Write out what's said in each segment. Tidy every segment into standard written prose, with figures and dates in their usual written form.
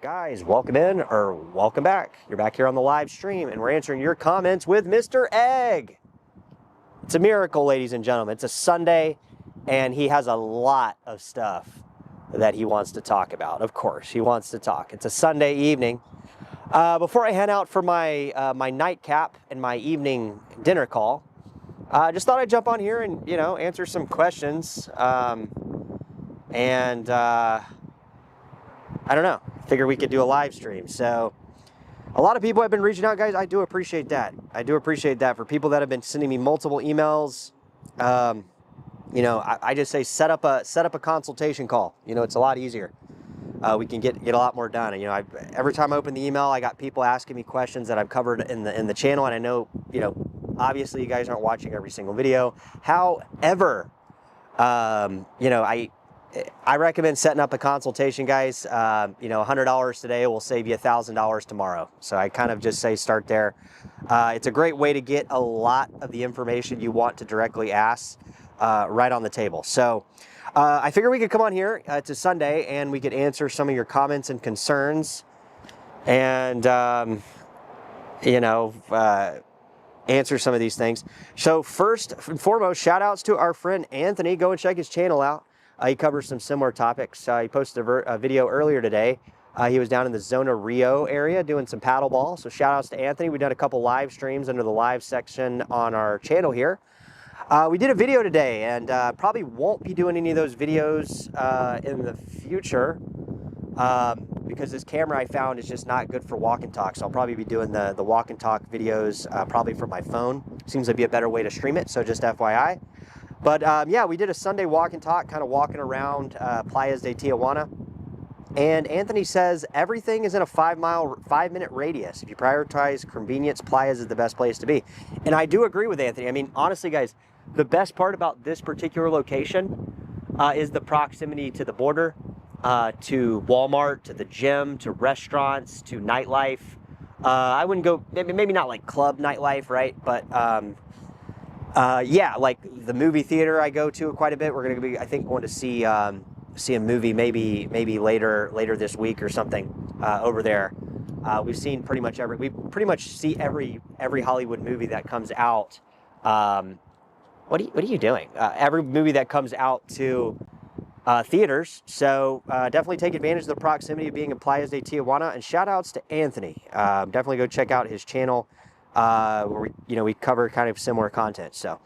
Guys, welcome in or welcome back. You're back here on the live stream and we're answering your comments with Mr. Egg. It's a miracle, ladies and gentlemen. It's a Sunday and he has a lot of stuff that he wants to talk about. Of course, he wants to talk. It's a Sunday evening. Before I head out for my nightcap and my evening dinner call, I just thought I'd jump on here and, answer some questions. I don't know, figure we could do a live stream. So a lot of people have been reaching out, guys. I do appreciate that. I do appreciate that for people that have been sending me multiple emails. I just say set up a consultation call. It's a lot easier. We can get a lot more done. And, every time I open the email, I got people asking me questions that I've covered in the channel. And I know, obviously you guys aren't watching every single video. However, I recommend setting up a consultation, guys. $100 today will save you $1,000 tomorrow. So I kind of just say start there. It's a great way to get a lot of the information you want to directly ask right on the table. So I figure we could come on here. It's a Sunday and we could answer some of your comments and concerns and, answer some of these things. So first and foremost, shout outs to our friend Anthony. Go and check his channel out. He covers some similar topics. He posted a video earlier today. He was down in the Zona Rio area doing some paddleball. So shout outs to Anthony. We've done a couple live streams under the live section on our channel here. We did a video today and probably won't be doing any of those videos in the future because this camera I found is just not good for walk and talk. So I'll probably be doing the walk and talk videos probably from my phone. Seems to be a better way to stream it. So just FYI. But yeah, we did a Sunday walk and talk, kind of walking around Playas de Tijuana. And Anthony says everything is in a 5-minute radius. If you prioritize convenience, Playas is the best place to be. And I do agree with Anthony. I mean, honestly, guys, the best part about this particular location is the proximity to the border, to Walmart, to the gym, to restaurants, to nightlife. I wouldn't go, maybe not like club nightlife, right? But yeah, like the movie theater I go to quite a bit. We're going to be, I think, going to see a movie maybe later this week or something over there. We've seen we pretty much see every Hollywood movie that comes out. What are you doing? Every movie that comes out to theaters. So definitely take advantage of the proximity of being in Playas de Tijuana. And shout outs to Anthony. Definitely go check out his channel. Where we cover kind of similar content. So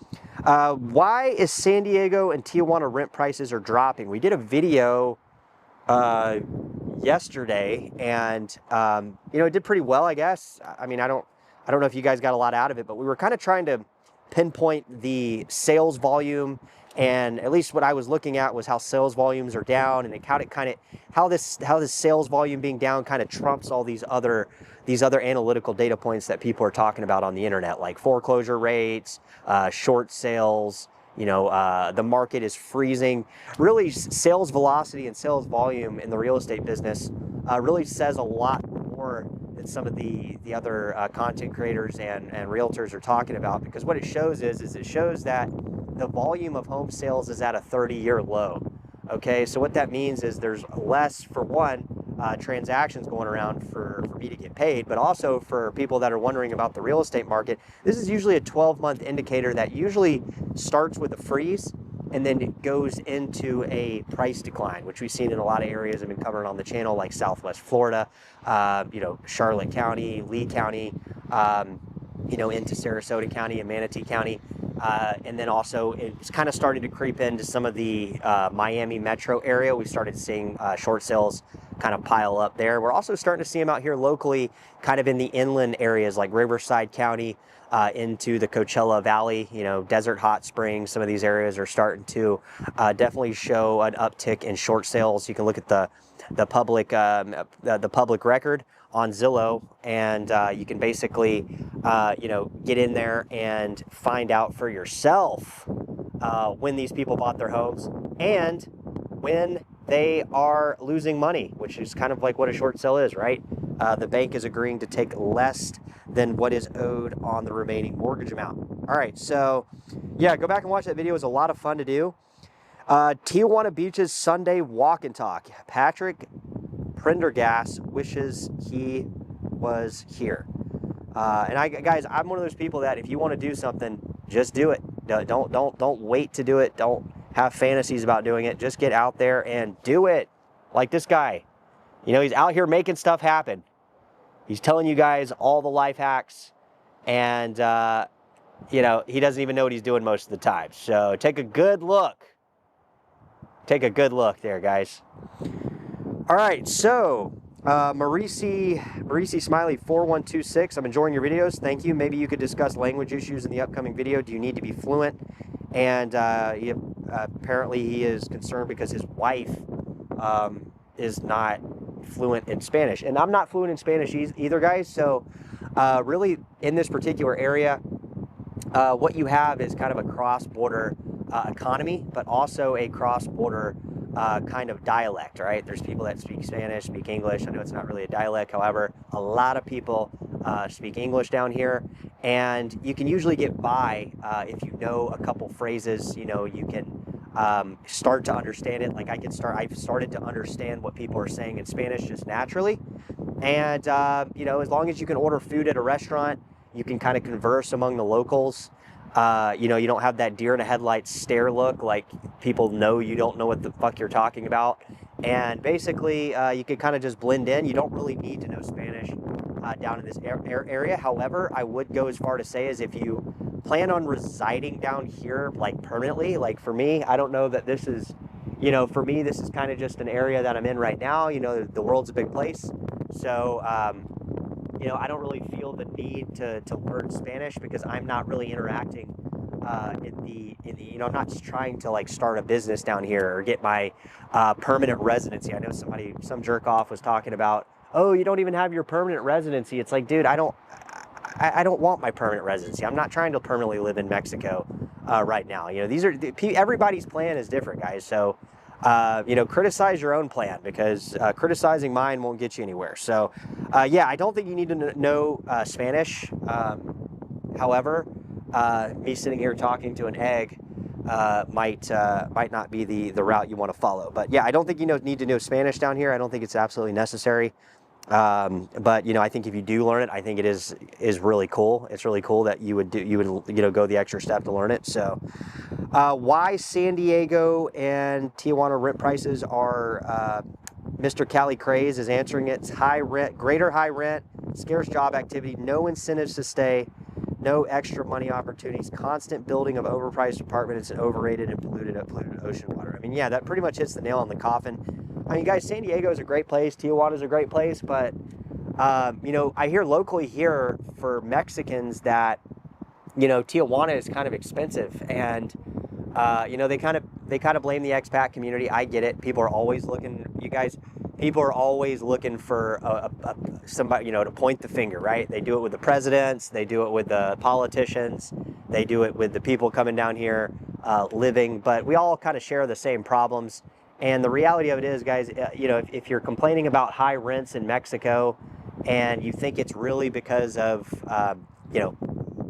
why is San Diego and Tijuana rent prices are dropping? We did a video yesterday and it did pretty well, I guess. I mean, I don't know if you guys got a lot out of it, but we were kind of trying to pinpoint the sales volume, and at least what I was looking at was how sales volumes are down, and how this sales volume being down kind of trumps all these other analytical data points that people are talking about on the internet, like foreclosure rates, short sales. The market is freezing. Really, sales velocity and sales volume in the real estate business really says a lot more than some of the other content creators and realtors are talking about, because what it shows is it shows that the volume of home sales is at a 30-year low. Okay, so what that means is there's less, for one, transactions going around for me to get paid, but also for people that are wondering about the real estate market. This is usually a 12-month indicator that usually starts with a freeze and then it goes into a price decline, which we've seen in a lot of areas I've been covering on the channel, like Southwest Florida, Charlotte County, Lee County, into Sarasota County and Manatee County. And then also it's kind of starting to creep into some of the Miami metro area. We started seeing short sales kind of pile up there. We're also starting to see them out here locally, kind of in the inland areas like Riverside County, into the Coachella Valley, Desert Hot Springs. Some of these areas are starting to definitely show an uptick in short sales. You can look at the public record on Zillow, and you can basically get in there and find out for yourself when these people bought their homes and when they are losing money, which is kind of like what a short sale is, right? The bank is agreeing to take less than what is owed on the remaining mortgage amount. All right, so yeah, go back and watch that video. It was a lot of fun to do. Tijuana Beach's Sunday walk and talk. Patrick Prendergast wishes he was here. And guys, I'm one of those people that if you want to do something, just do it. Don't wait to do it. Don't have fantasies about doing it. Just get out there and do it. Like this guy, you know, he's out here making stuff happen. He's telling you guys all the life hacks, and you know, he doesn't even know what he's doing most of the time. So take a good look. Take a good look there, guys. All right, so Marisi Smiley 4126. I'm enjoying your videos. Thank you. Maybe you could discuss language issues in the upcoming video. Do you need to be fluent? And apparently he is concerned because his wife is not fluent in Spanish, and I'm not fluent in Spanish either, guys. So really, in this particular area, what you have is kind of a cross-border economy, but also a cross-border kind of dialect, right? There's people that speak Spanish, speak English. I know it's not really a dialect. However, a lot of people speak English down here, and you can usually get by if you know a couple phrases. You know, you can start to understand it. Like I've started to understand what people are saying in Spanish just naturally. And, you know, as long as you can order food at a restaurant, you can kind of converse among the locals. You know, you don't have that deer in a headlights stare look, like people know you don't know what the fuck you're talking about. And basically, you can kind of just blend in. You don't really need to know Spanish down in this area. However, I would go as far to say as if you plan on residing down here, like permanently, like for me, I don't know that this is, you know, for me, this is kind of just an area that I'm in right now. You know, the world's a big place. So, you know, I don't really feel the need to learn Spanish because I'm not really interacting in the, you know, I'm not just trying to like start a business down here or get my permanent residency. I know some jerk off was talking about, oh, you don't even have your permanent residency. It's like, dude, I don't want my permanent residency. I'm not trying to permanently live in Mexico right now. You know, everybody's plan is different, guys. So, you know, criticize your own plan because criticizing mine won't get you anywhere. So, yeah, I don't think you need to know Spanish. However, me sitting here talking to an egg might not be the route you want to follow. But yeah, I don't think you need to know Spanish down here. I don't think it's absolutely necessary. But you know, I think if you do learn it, I think it is really cool. It's really cool that you would you know, go the extra step to learn it. So why San Diego and Tijuana rent prices are Mr. Cali Craze is answering it. It's high rent, greater high rent, scarce job activity, no incentives to stay, no extra money opportunities, constant building of overpriced apartments and overrated and polluted ocean water. I mean, yeah, that pretty much hits the nail on the coffin. I mean, guys, San Diego is a great place. Tijuana is a great place, but you know, I hear locally here for Mexicans that, you know, Tijuana is kind of expensive, and you know, they kind of blame the expat community. I get it. People are always looking. You guys, people are always looking for somebody, you know, to point the finger, right? They do it with the presidents. They do it with the politicians. They do it with the people coming down here living. But we all kind of share the same problems. And the reality of it is, guys, you know, if you're complaining about high rents in Mexico and you think it's really because of, you know,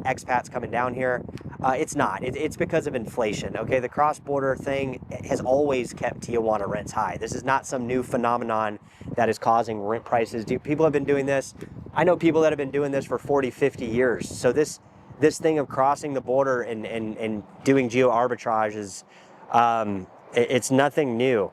expats coming down here, it's not. It's because of inflation, okay? The cross-border thing has always kept Tijuana rents high. This is not some new phenomenon that is causing rent prices. People have been doing this. I know people that have been doing this for 40, 50 years. So this thing of crossing the border and doing geo-arbitrage is... it's nothing new,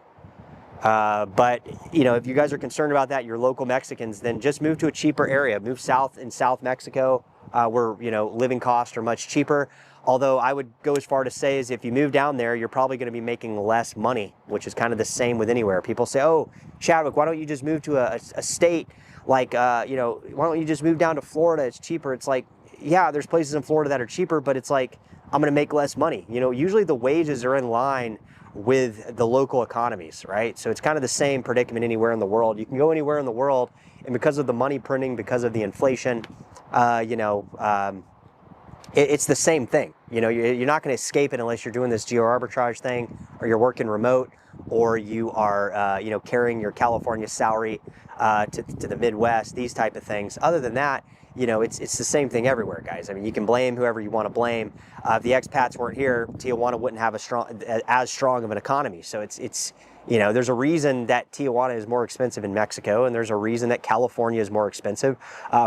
but you know, if you guys are concerned about that, you're local Mexicans, then just move to a cheaper area. Move south in South Mexico, where, you know, living costs are much cheaper. Although I would go as far to say is if you move down there, you're probably going to be making less money, which is kind of the same with anywhere. People say, oh, Chadwick, why don't you just move to a state like, you know, why don't you just move down to Florida? It's cheaper. It's like, yeah, there's places in Florida that are cheaper, but it's like, I'm going to make less money. You know, usually the wages are in line with the local economies, right? So it's kind of the same predicament anywhere in the world. You can go anywhere in the world, and because of the money printing, because of the inflation, you know, it's the same thing. You know, you're not going to escape it unless you're doing this geo arbitrage thing, or you're working remote, or you are, you know, carrying your California salary to the Midwest, these type of things. Other than that, you know, it's the same thing everywhere, guys. I mean, you can blame whoever you want to blame. If the expats weren't here, Tijuana wouldn't have as strong of an economy. So it's you know, there's a reason that Tijuana is more expensive in Mexico, and there's a reason that California is more expensive.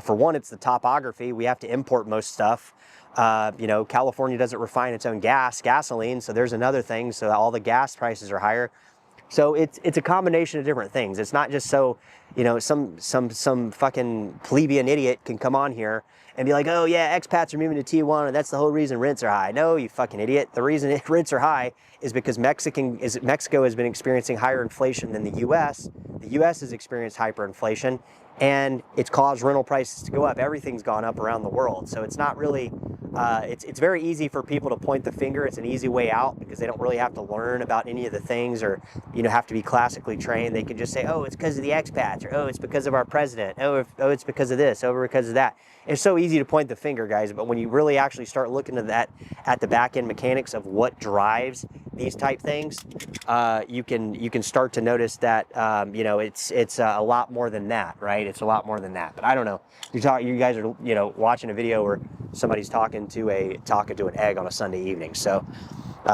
For one, it's the topography. We have to import most stuff. You know, California doesn't refine its own gasoline, so there's another thing. So all the gas prices are higher. So it's a combination of different things. It's not just so, you know, some fucking plebeian idiot can come on here and be like, oh yeah, expats are moving to Tijuana, that's the whole reason rents are high. No, you fucking idiot. The reason rents are high is because Mexico has been experiencing higher inflation than the US. The US has experienced hyperinflation, and it's caused rental prices to go up. Everything's gone up around the world. So it's not really, it's very easy for people to point the finger. It's an easy way out because they don't really have to learn about any of the things, or, you know, have to be classically trained. They can just say, oh, it's because of the expats, or oh, it's because of our president. Oh, it's because of this, oh, because of that. It's so easy to point the finger, guys, but when you really actually start looking at that, at the back end mechanics of what drives these type things, you can start to notice that, you know, it's a lot more than that, right? It's a lot more than that. But I don't know. You guys are, you know, watching a video where somebody's talking to an egg on a Sunday evening. So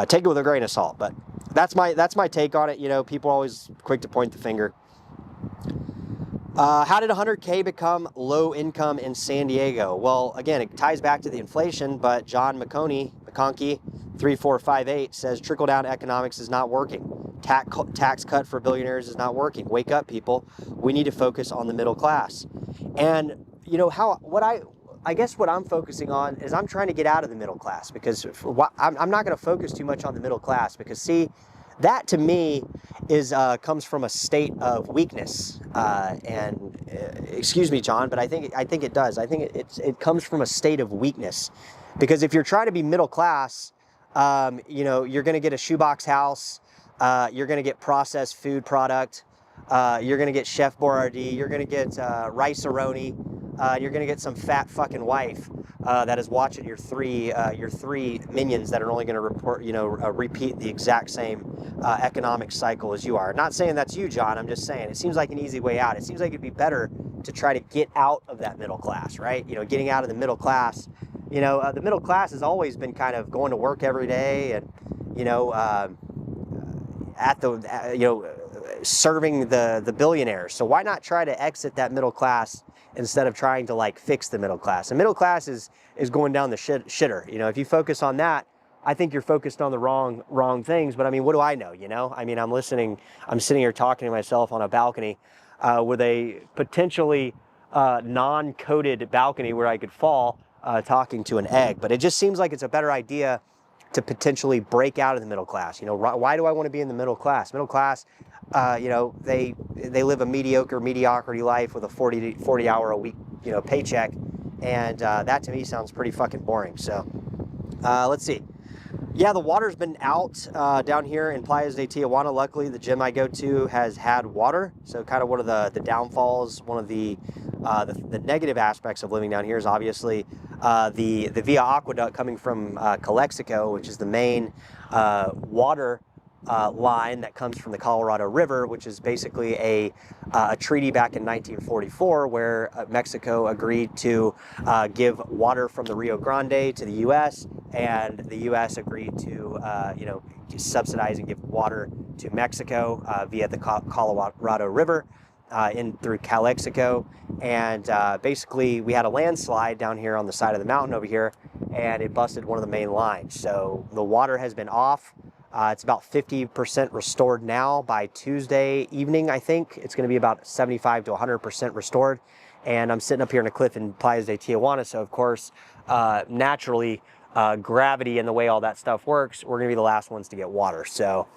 take it with a grain of salt. But that's my take on it. You know, people are always quick to point the finger. How did 100K become low income in San Diego? Well, again, it ties back to the inflation, but John McConkie 3458 says trickle-down economics is not working. Tax cut for billionaires is not working. Wake up, people. We need to focus on the middle class. And, you know, I guess what I'm focusing on is I'm trying to get out of the middle class, because I'm not going to focus too much on the middle class, because, see, that to me is comes from a state of weakness. Excuse me, John, but I think it does. I think it comes from a state of weakness, because if you're trying to be middle class, you know, you're going to get a shoebox house, you're going to get processed food product, you're going to get Chef Boyardee, you're going to get rice-a-roni, you're going to get some fat fucking wife that is watching your three minions that are only going to repeat the exact same economic cycle as you are. Not saying that's you, John. I'm just saying it seems like an easy way out. It seems like it'd be better to try to get out of that middle class, right? You know, getting out of the middle class. You know, the middle class has always been kind of going to work every day, and, you know, serving the billionaires. So why not try to exit that middle class instead of trying to like fix the middle class? The middle class is going down the shitter. You know, if you focus on that, I think you're focused on the wrong things. But I mean, what do I know? You know, I mean, I'm sitting here talking to myself on a balcony with a potentially non-coated balcony where I could fall, talking to an egg. But it just seems like it's a better idea to potentially break out of the middle class. You know, why do I want to be in the middle class? Middle class, you know, they live a mediocrity life with a 40 hour a week, you know, paycheck. And that to me sounds pretty fucking boring. So let's see. Yeah, the water's been out down here in Playas de Tijuana. Luckily, the gym I go to has had water. So kind of one of the downfalls, one of the negative aspects of living down here is obviously the Via Aqueduct coming from Calexico, which is the main water line that comes from the Colorado River, which is basically a treaty back in 1944 where Mexico agreed to give water from the Rio Grande to the U.S., and the U.S. agreed to subsidize and give water to Mexico via the Colorado River through Calexico. And basically we had a landslide down here on the side of the mountain over here, and it busted one of the main lines. So the water has been off. It's about 50% restored now. By Tuesday evening, I think it's going to be about 75 to 100% restored. And I'm sitting up here in a cliff in Playas de Tijuana, so of course, naturally, gravity and the way all that stuff works, we're going to be the last ones to get water. So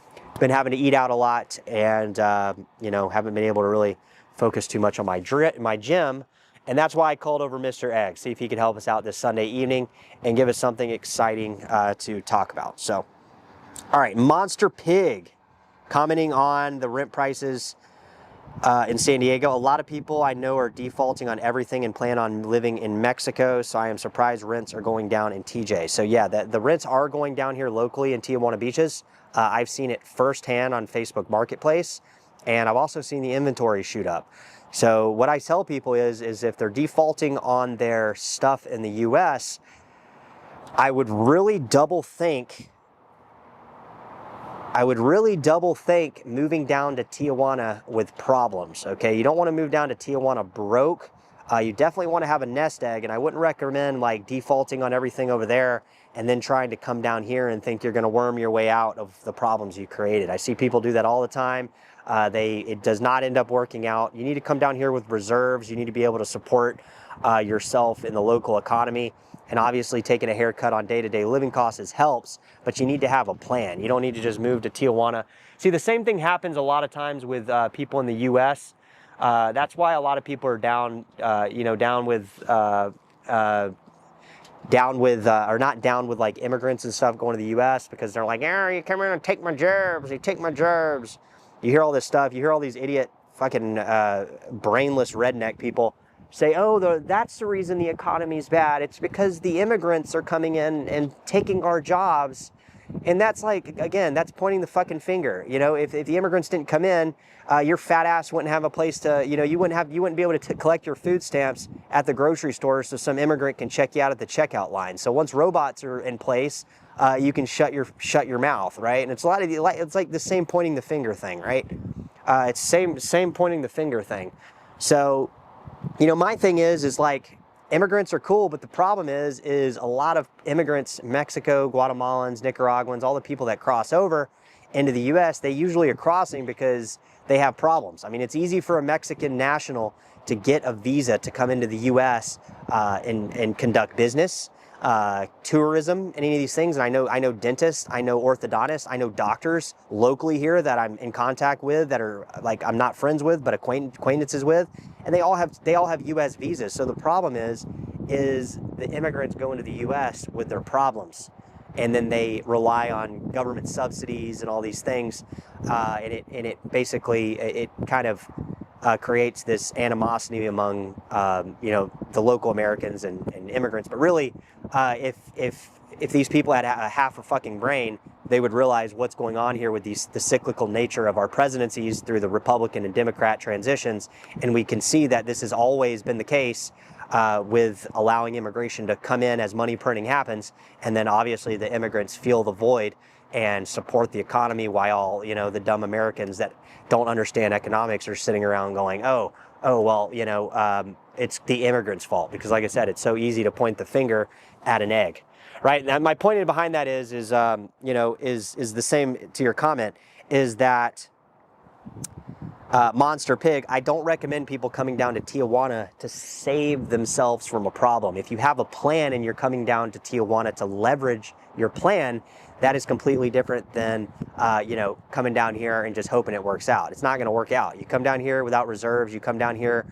been having to eat out a lot, and haven't been able to really focus too much on my gym. And that's why I called over Mr. Egg, see if he could help us out this Sunday evening and give us something exciting to talk about. So, all right, Monster Pig commenting on the rent prices in San Diego. A lot of people I know are defaulting on everything and plan on living in Mexico, so I am surprised rents are going down in TJ. So yeah, the rents are going down here locally in Tijuana beaches. I've seen it firsthand on Facebook Marketplace, and I've also seen the inventory shoot up. So what I tell people is if they're defaulting on their stuff in the US, I would really double think moving down to Tijuana with problems, okay? You don't want to move down to Tijuana broke. You definitely want to have a nest egg, and I wouldn't recommend like defaulting on everything over there and then trying to come down here and think you're going to worm your way out of the problems you created. I see people do that all the time. It does not end up working out. You need to come down here with reserves. You need to be able to support yourself in the local economy. And obviously taking a haircut on day-to-day living costs helps, but you need to have a plan. You don't need to just move to Tijuana. See, the same thing happens a lot of times with people in the U.S. That's why a lot of people are down with like immigrants and stuff going to the U.S. because they're like, yeah, you come here and take my jobs, you take my jobs. You hear all this stuff. You hear all these idiot fucking brainless redneck people say, oh, that's the reason the economy's bad. It's because the immigrants are coming in and taking our jobs. And that's like, again, that's pointing the fucking finger. You know, if the immigrants didn't come in, your fat ass wouldn't have a place to, you know, you wouldn't be able to collect your food stamps at the grocery store so some immigrant can check you out at the checkout line. So once robots are in place, you can shut your mouth, right? And it's it's like the same pointing the finger thing, right? It's same pointing the finger thing. So, you know, my thing is like, immigrants are cool, but the problem is a lot of immigrants, Mexico, Guatemalans, Nicaraguans, all the people that cross over into the U.S., they usually are crossing because they have problems. I mean, it's easy for a Mexican national to get a visa to come into the U.S. And conduct business, tourism, any of these things. And I know dentists, I know orthodontists, I know doctors locally here that I'm in contact with that are like I'm not friends with, but acquaintances with, and they all have U.S. visas. So the problem is the immigrants go into the U.S. with their problems, and then they rely on government subsidies and all these things, and it basically kind of creates this animosity among the local Americans and immigrants. But really, if these people had a half a fucking brain, they would realize what's going on here with the cyclical nature of our presidencies through the Republican and Democrat transitions, and we can see that this has always been the case with allowing immigration to come in as money printing happens, and then obviously the immigrants feel the void and support the economy while the dumb Americans that don't understand economics are sitting around going, oh well, it's the immigrants' fault, because like I said, it's so easy to point the finger at an egg, right? Now my point behind that is the same to your comment, is that Monster Pig, I don't recommend people coming down to Tijuana to save themselves from a problem. If you have a plan and you're coming down to Tijuana to leverage your plan, that is completely different than, coming down here and just hoping it works out. It's not going to work out. You come down here without reserves, you come down here,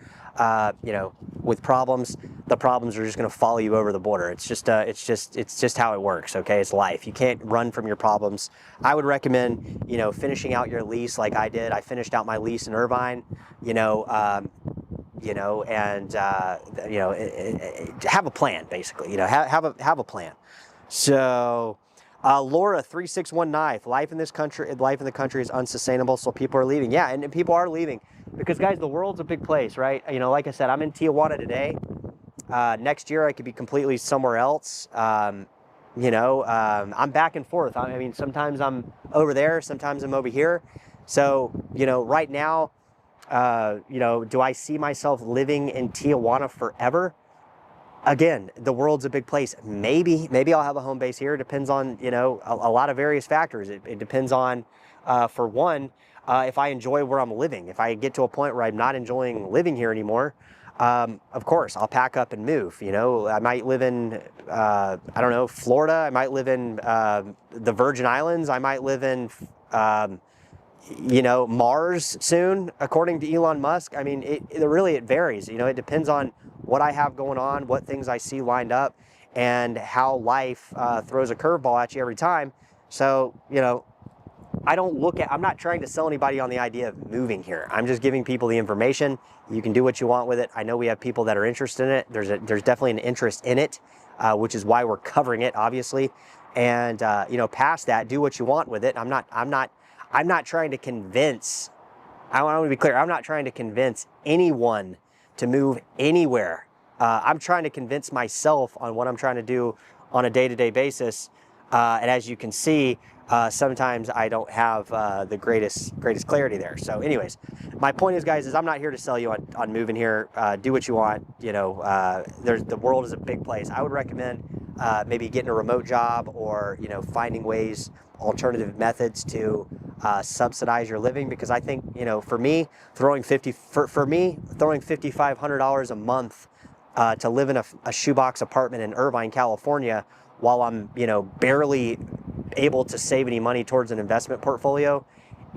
with problems, the problems are just going to follow you over the border. It's just how it works. Okay. It's life. You can't run from your problems. I would recommend, finishing out your lease like I did. I finished out my lease in Irvine, have a plan, basically, have a plan. So, Laura 361 Knife, life in the country is unsustainable, so people are leaving. Yeah, and people are leaving because, guys, the world's a big place, right? Like I said, I'm in Tijuana today. Next year I could be completely somewhere else. I'm back and forth. I mean, sometimes I'm over there, sometimes I'm over here. So, right now, do I see myself living in Tijuana forever? Again, the world's a big place. Maybe I'll have a home base here. It depends on, a lot of various factors. It depends on, for one, if I enjoy where I'm living. If I get to a point where I'm not enjoying living here anymore, of course, I'll pack up and move. I might live in, Florida. I might live in the Virgin Islands. I might live in, Mars soon, according to Elon Musk. I mean, it varies. It depends on what I have going on, what things I see lined up, and how life throws a curveball at you every time. So, I'm not trying to sell anybody on the idea of moving here. I'm just giving people the information. You can do what you want with it. I know we have people that are interested in it. There's definitely an interest in it, which is why we're covering it, obviously. And you know, past that, do what you want with it. I'm not trying to convince. I want to be clear. I'm not trying to convince anyone to move anywhere. I'm trying to convince myself on what I'm trying to do on a day-to-day basis. And as you can see, sometimes I don't have the greatest clarity there. So anyways, my point is, guys, is I'm not here to sell you on moving here. Do what you want. You know, the world is a big place. I would recommend maybe getting a remote job, or, you know, finding ways, alternative methods to subsidize your living, because I think, you know, for me, throwing $5,500 a month to live in a shoebox apartment in Irvine, California, while I'm, you know, barely able to save any money towards an investment portfolio,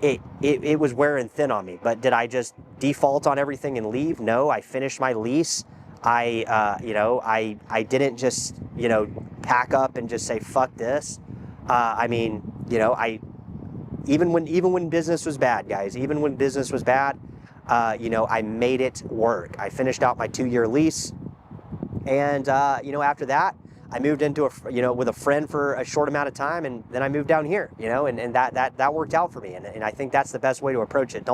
it was wearing thin on me. But did I just default on everything and leave? No, I finished my lease. I didn't just, you know, pack up and just say, fuck this. I mean, you know, even when business was bad, guys, even when business was bad, you know, I made it work. I finished out my 2-year lease. And, you know, after that, I moved into with a friend for a short amount of time, and then I moved down here, you know, and that worked out for me. And I think that's the best way to approach it.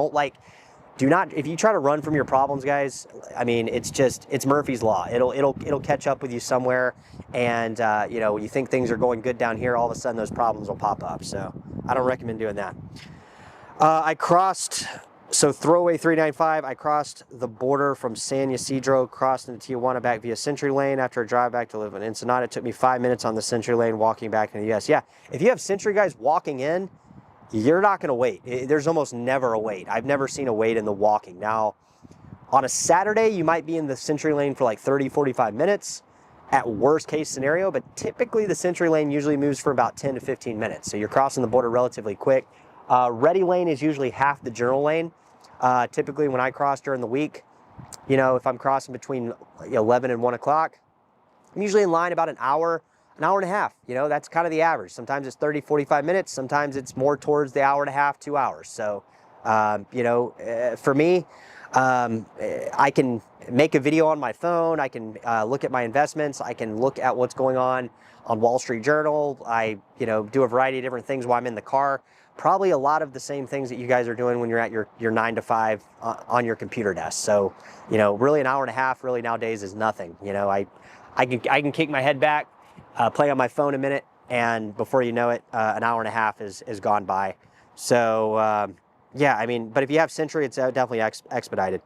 If you try to run from your problems, guys, I mean, it's Murphy's Law. It'll catch up with you somewhere. And, you know, you think things are going good down here, all of a sudden those problems will pop up. So I don't recommend doing that. So throwaway 395, I crossed the border from San Ysidro, crossed into Tijuana back via Century Lane after a drive back to live in Ensenada. It took me 5 minutes on the Century Lane walking back in the US. Yeah, if you have Century guys walking in, you're not gonna wait. There's almost never a wait. I've never seen a wait in the walking. Now, on a Saturday, you might be in the Century Lane for like 30, 45 minutes at worst case scenario, but typically the Century Lane usually moves for about 10 to 15 minutes. So you're crossing the border relatively quick. Ready Lane is usually half the general lane. Typically when I cross during the week, you know, if I'm crossing between 11 and 1 o'clock, I'm usually in line about an hour and a half. You know, that's kind of the average. Sometimes it's 30, 45 minutes. Sometimes it's more towards the hour and a half, 2 hours. So, you know, for me, I can make a video on my phone. I can look at my investments. I can look at what's going on Wall Street Journal. I, you know, do a variety of different things while I'm in the car. Probably a lot of the same things that you guys are doing when you're at your 9 to 5 on your computer desk. So, you know, really an hour and a half really nowadays is nothing. You know, I can kick my head back, play on my phone a minute, and before you know it, an hour and a half is gone by. So, yeah, I mean, but if you have Century, it's definitely expedited.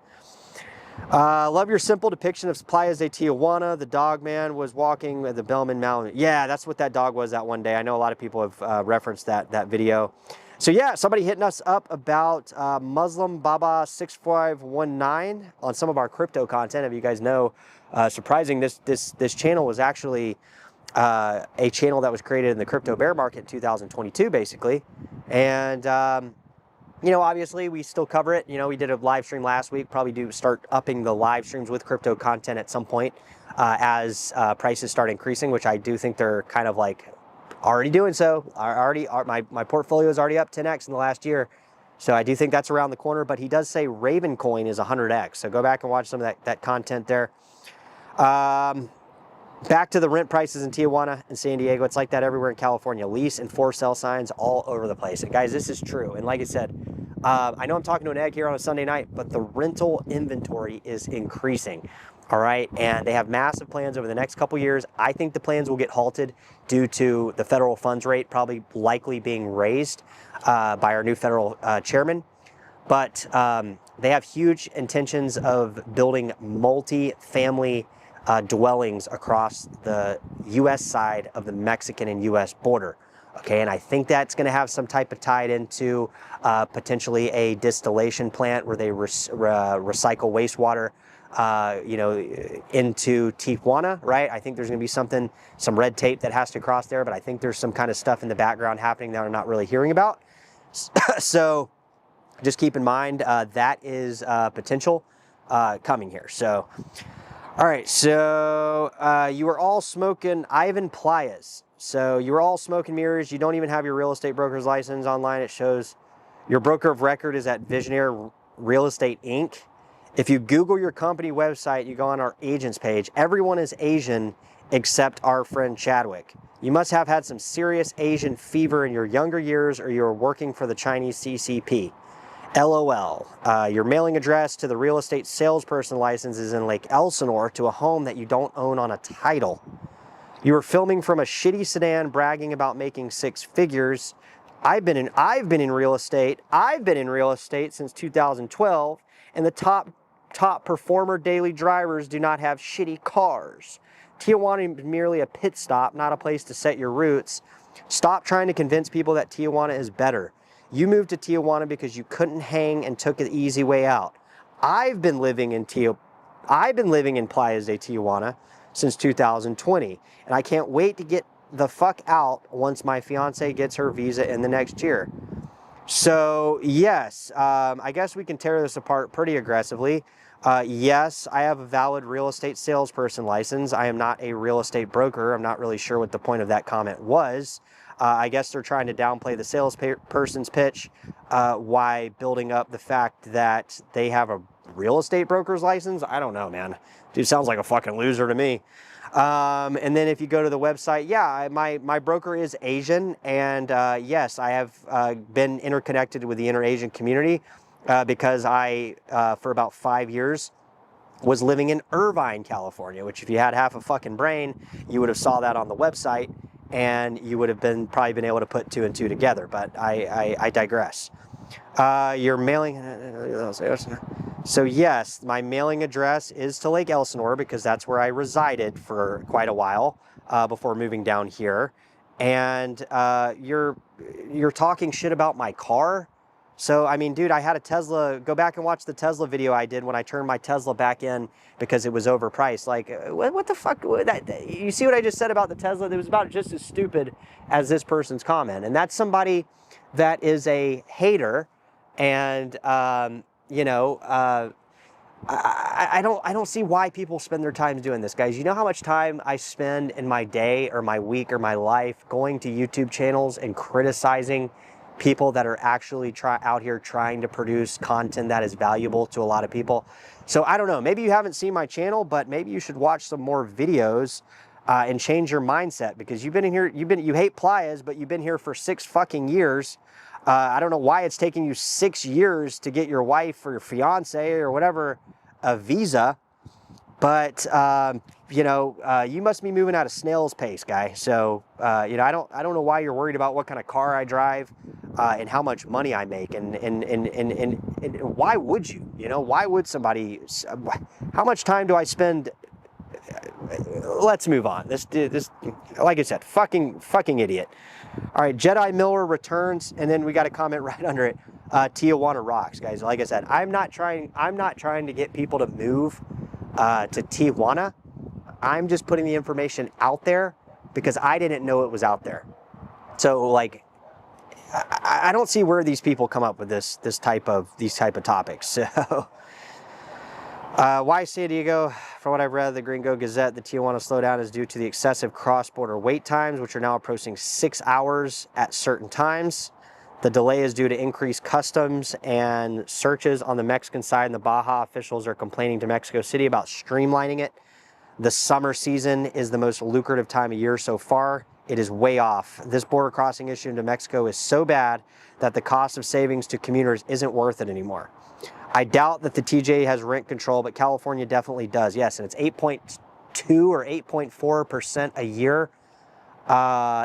Love your simple depiction of Playa de Tijuana. The dog man was walking with the Bellman Mountain. Yeah, that's what that dog was that one day. I know a lot of people have referenced that video. So yeah, somebody hitting us up about Muslim Baba 6519 on some of our crypto content. If you guys know, surprising, this channel was actually a channel that was created in the crypto bear market in 2022, basically. And you know, obviously we still cover it. You know, we did a live stream last week. Probably do start upping the live streams with crypto content at some point as prices start increasing, which I do think they're kind of like already doing so. My portfolio is already up 10x in the last year. So I do think that's around the corner, but he does say Raven coin is 100x. So go back and watch some of that content there. Back to the rent prices in Tijuana and San Diego. It's like that everywhere in California. Lease and for sale signs all over the place. And guys, this is true. And like I said, I know I'm talking to an egg here on a Sunday night, but the rental inventory is increasing. All right. And they have massive plans over the next couple years. I think the plans will get halted due to the federal funds rate probably likely being raised by our new federal chairman. But they have huge intentions of building multi-family dwellings across the U.S. side of the Mexican and U.S. border. Okay, and I think that's going to have some type of tied into potentially a distillation plant where they recycle wastewater, you know, into Tijuana, right? I think there's going to be some red tape that has to cross there, but I think there's some kind of stuff in the background happening that I'm not really hearing about. So just keep in mind that is potential coming here. So. All right, so you were all smoking Ivan Playas. So you're all smoke and mirrors. You don't even have your real estate broker's license online. It shows your broker of record is at Visionaire Real Estate Inc. If you Google your company website, you go on our agents page, everyone is Asian except our friend Chadwick. You must have had some serious Asian fever in your younger years, or you're working for the Chinese CCP. LOL. Your mailing address to the real estate salesperson license is in Lake Elsinore, to a home that you don't own on a title. You were filming from a shitty sedan bragging about making six figures. I've been in real estate. I've been in real estate since 2012, and the top performer daily drivers do not have shitty cars. Tijuana is merely a pit stop, not a place to set your roots. Stop trying to convince people that Tijuana is better. You moved to Tijuana because you couldn't hang and took the easy way out. I've been living in Playas de Tijuana since 2020, and I can't wait to get the fuck out once my fiance gets her visa in the next year. So yes, I guess we can tear this apart pretty aggressively. Yes, I have a valid real estate salesperson license. I am not a real estate broker. I'm not really sure what the point of that comment was. I guess they're trying to downplay the salesperson's pitch while building up the fact that they have a real estate broker's license. I don't know, man. Dude sounds like a fucking loser to me. And then if you go to the website, yeah, my broker is Asian, and yes, I have been interconnected with the inter-Asian community because I, for about 5 years, was living in Irvine, California, which if you had half a fucking brain, you would have saw that on the website, and you would have probably been able to put two and two together, but I digress. Your mailing, so yes, my mailing address is to Lake Elsinore because that's where I resided for quite a while before moving down here. And you're talking shit about my car. So, I mean, dude, I had a Tesla. Go back and watch the Tesla video I did when I turned my Tesla back in because it was overpriced. Like, what the fuck? You see what I just said about the Tesla? It was about just as stupid as this person's comment. And that's somebody that is a hater. And, you know, I don't see why people spend their time doing this, guys. You know how much time I spend in my day or my week or my life going to YouTube channels and criticizing people that are actually out here trying to produce content that is valuable to a lot of people. So I don't know, maybe you haven't seen my channel, but maybe you should watch some more videos and change your mindset, because you've been in here, you hate Playas, but you've been here for 6 fucking years. I don't know why it's taking you 6 years to get your wife or your fiance or whatever a visa, but you know, you must be moving at a snail's pace, guy. So you know, I don't know why you're worried about what kind of car I drive and how much money I make, and why would you? You know, why would somebody? How much time do I spend? Let's move on. This, like I said, fucking idiot. All right, Jedi Miller returns, and then we got a comment right under it. Tijuana rocks, guys. Like I said, I'm not trying to get people to move to Tijuana. I'm just putting the information out there because I didn't know it was out there. So, like, I don't see where these people come up with these type of topics. So. Why San Diego? From what I've read, the Gringo Gazette, the Tijuana slowdown is due to the excessive cross-border wait times, which are now approaching 6 hours at certain times. The delay is due to increased customs and searches on the Mexican side, and the Baja officials are complaining to Mexico City about streamlining it. The summer season is the most lucrative time of year so far. It is way off. This border crossing issue into Mexico is so bad that the cost of savings to commuters isn't worth it anymore. I doubt that the TJ has rent control, but California definitely does. Yes, and it's 8.2 or 8.4% a year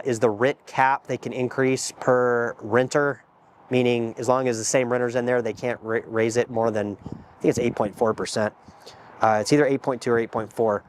is the rent cap they can increase per renter, meaning as long as the same renter's in there, they can't raise it more than, I think it's 8.4%. It's either 8.2 or 8.4.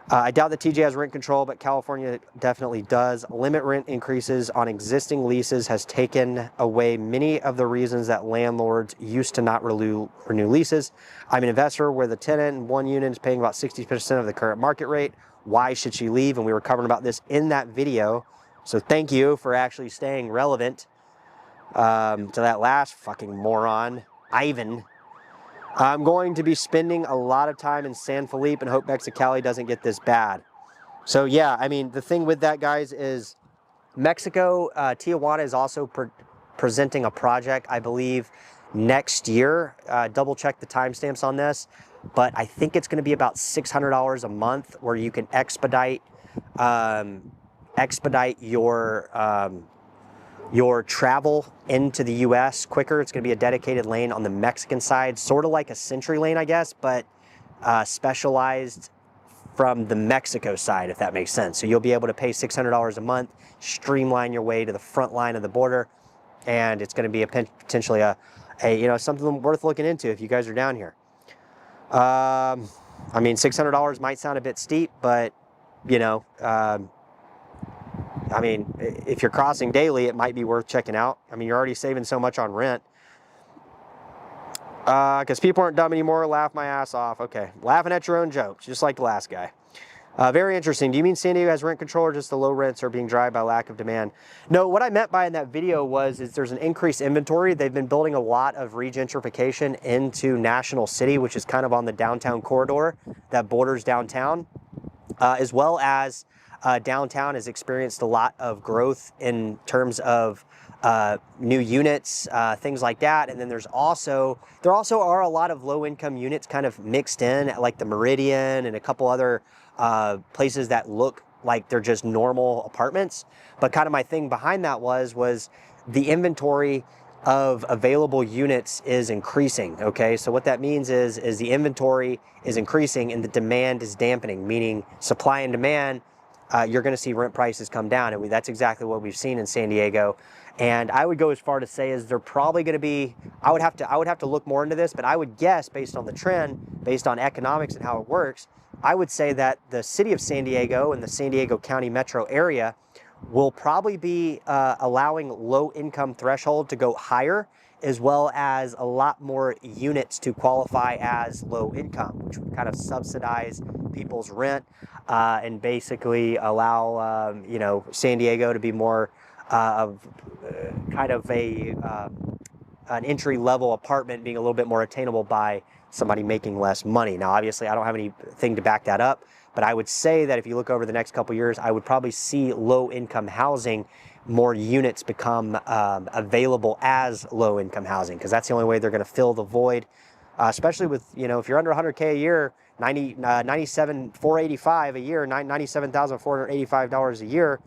I doubt that TJ has rent control, but California definitely does. Limit rent increases on existing leases has taken away many of the reasons that landlords used to not renew leases. I'm an investor where the tenant in one unit is paying about 60% of the current market rate. Why should she leave? And we were covering about this in that video. So thank you for actually staying relevant to that last fucking moron, Ivan. I'm going to be spending a lot of time in San Felipe and hope Mexicali doesn't get this bad. So yeah, I mean, the thing with that, guys, is Mexico, Tijuana is also presenting a project, I believe, next year. Double check the timestamps on this, but I think it's going to be about $600 a month, where you can expedite your travel into the U.S. quicker. It's going to be a dedicated lane on the Mexican side, sort of like a Century lane, I guess, but specialized from the Mexico side, if that makes sense. So you'll be able to pay $600 a month, streamline your way to the front line of the border, and it's going to be potentially a something worth looking into if you guys are down here. I mean, $600 might sound a bit steep, but I mean, if you're crossing daily, it might be worth checking out. I mean, you're already saving so much on rent. Because people aren't dumb anymore, laugh my ass off. Okay, laughing at your own jokes, just like the last guy. Very interesting. Do you mean San Diego has rent control, or just the low rents are being driven by lack of demand? No, what I meant by in that video is there's an increased inventory. They've been building a lot of regentrification into National City, which is kind of on the downtown corridor that borders downtown, as well as downtown has experienced a lot of growth in terms of new units, things like that. And then there also are a lot of low-income units kind of mixed in, like the Meridian and a couple other places that look like they're just normal apartments. But kind of my thing behind that was the inventory of available units is increasing. Okay, so what that means is the inventory is increasing and the demand is dampening, meaning supply and demand. You're going to see rent prices come down, and that's exactly what we've seen in San Diego. And I would go as far to say is they're probably going to be. I would have to look more into this, but I would guess based on the trend, based on economics and how it works, I would say that the city of San Diego and the San Diego County metro area will probably be allowing low-income threshold to go higher, as well as a lot more units to qualify as low income, which would kind of subsidize people's rent and basically allow San Diego to be more of kind of an entry-level apartment being a little bit more attainable by somebody making less money. Now, obviously, I don't have anything to back that up, but I would say that if you look over the next couple years, I would probably see low-income housing, more units become available as low-income housing, because that's the only way they're going to fill the void, especially with, if you're under 100K a year, $97,485 a year, $97,485 a year,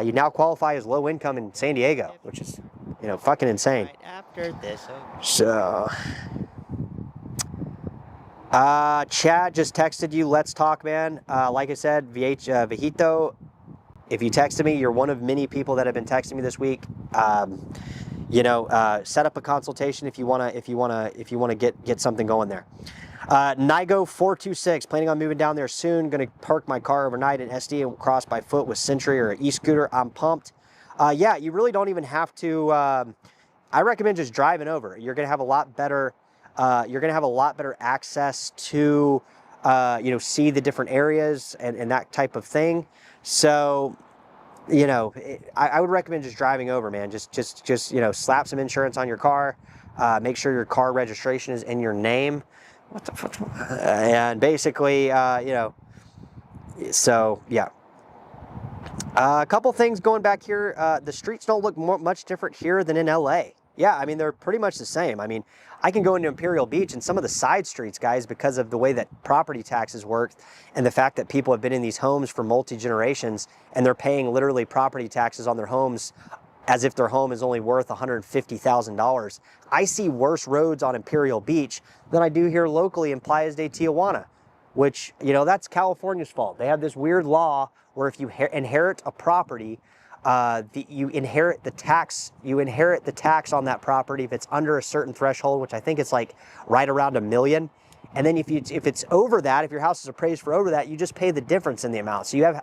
you now qualify as low income in San Diego, which is, fucking insane. Right after this. So, Chad just texted you, let's talk, man. Like I said, Vijito, if you texted me, you're one of many people that have been texting me this week. Set up a consultation if you wanna get something going there. Nigo426, planning on moving down there soon. Gonna park my car overnight in SD and cross by foot with Century or an e-scooter. I'm pumped. Yeah, you really don't even have to. I recommend just driving over. You're gonna have a lot better. Access to, see the different areas and that type of thing. So, I would recommend just driving over, man. Just slap some insurance on your car. Make sure your car registration is in your name. What the fuck? And basically, so yeah. A couple things going back here. The streets don't look much different here than in LA. Yeah, I mean, they're pretty much the same. I mean, I can go into Imperial Beach and some of the side streets, guys, because of the way that property taxes work and the fact that people have been in these homes for multi-generations and they're paying literally property taxes on their homes as if their home is only worth $150,000. I see worse roads on Imperial Beach than I do here locally in Playas de Tijuana, which, that's California's fault. They have this weird law where if you inherit a property, you inherit the tax on that property if it's under a certain threshold, which I think it's like right around $1 million. And then if it's over that, if your house is appraised for over that, you just pay the difference in the amount. So you have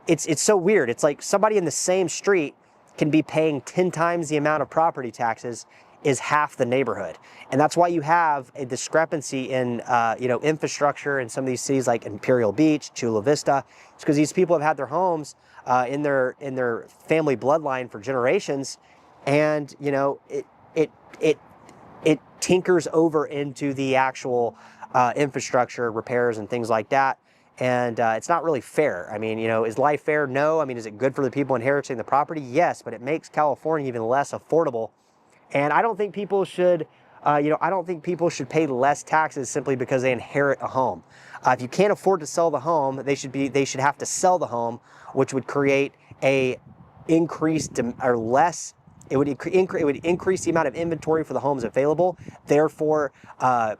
it's so weird. It's like somebody in the same street can be paying 10 times the amount of property taxes is half the neighborhood. And that's why you have a discrepancy in, infrastructure in some of these cities like Imperial Beach, Chula Vista. It's because these people have had their homes in their family bloodline for generations, and it tinkers over into the actual infrastructure repairs and things like that. And it's not really fair. I mean, is life fair? No. I mean, is it good for the people inheriting the property? Yes, but it makes California even less affordable. And I don't think people should, I don't think people should pay less taxes simply because they inherit a home. If you can't afford to sell the home, they should have to sell the home, which would create a increased or less. It would increase the amount of inventory for the homes available, therefore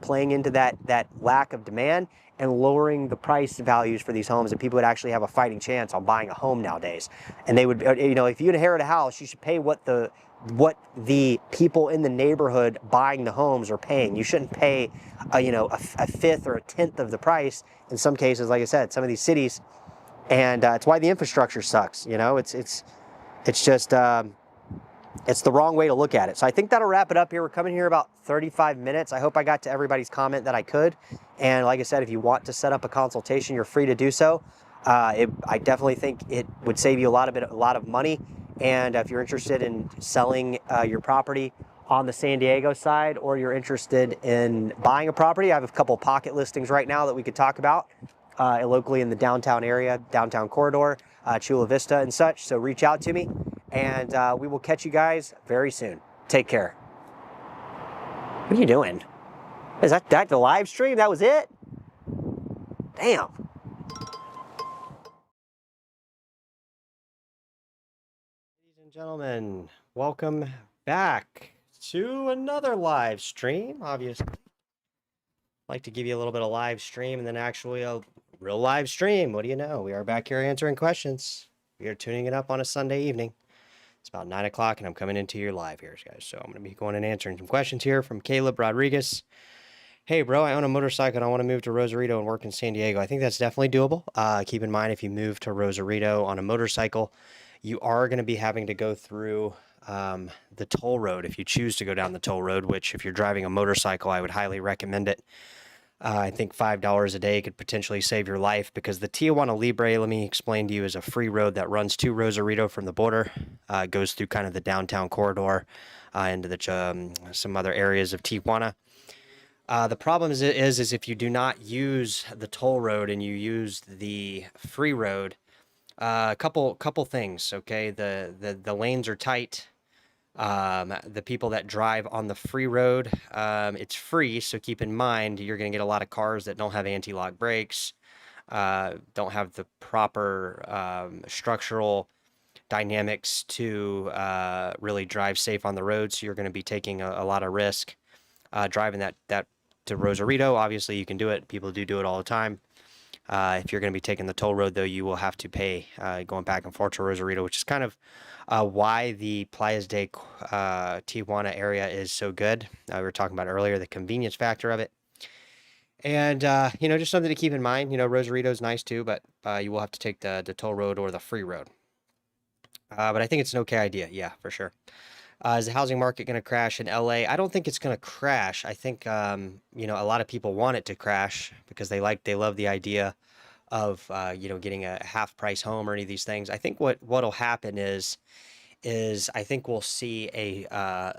playing into that lack of demand and lowering the price values for these homes, and people would actually have a fighting chance on buying a home nowadays. And they would, if you inherit a house, you should pay what the people in the neighborhood buying the homes are paying. You shouldn't pay, a fifth or a tenth of the price in some cases. Like I said, some of these cities, and it's why the infrastructure sucks. It's just. It's the wrong way to look at it. So I think that'll wrap it up here. We're coming here about 35 minutes. I hope I got to everybody's comment that I could. And like I said, if you want to set up a consultation, you're free to do so. I definitely think it would save you a lot of money. And if you're interested in selling your property on the San Diego side, or you're interested in buying a property, I have a couple pocket listings right now that we could talk about locally in the downtown area, downtown corridor, Chula Vista and such. So reach out to me, and we will catch you guys very soon. Take care. What are you doing? Is that the live stream? That was it? Damn. Ladies and gentlemen, welcome back to another live stream. Obviously, I'd like to give you a little bit of live stream and then actually a real live stream. What do you know? We are back here answering questions. We are tuning it up on a Sunday evening. It's about 9 o'clock, and I'm coming into your live here, guys. So I'm going to be going and answering some questions here from Caleb Rodriguez. Hey, bro, I own a motorcycle and I want to move to Rosarito and work in San Diego. I think that's definitely doable. Keep in mind, if you move to Rosarito on a motorcycle, you are going to be having to go through the toll road if you choose to go down the toll road, which if you're driving a motorcycle, I would highly recommend it. I think $5 a day could potentially save your life, because the Tijuana Libre, let me explain to you, is a free road that runs to Rosarito from the border. It goes through kind of the downtown corridor into some other areas of Tijuana. The problem is if you do not use the toll road and you use the free road, a couple things, okay? The lanes are tight. The people that drive on the free road, it's free, so keep in mind you're going to get a lot of cars that don't have anti-lock brakes, don't have the proper structural dynamics to really drive safe on the road, so you're going to be taking a lot of risk driving that to Rosarito. Obviously, you can do it. People do it all the time. If you're going to be taking the toll road, though, you will have to pay going back and forth to Rosarito, which is kind of why the Playas de Tijuana area is so good. We were talking about earlier, the convenience factor of it. And, just something to keep in mind. Rosarito is nice too, but you will have to take the toll road or the free road. But I think it's an okay idea. Yeah, for sure. Is the housing market going to crash in LA? I don't think it's going to crash. I think, a lot of people want it to crash because they love the idea of, getting a half price home or any of these things. I think what'll happen is I think we'll see a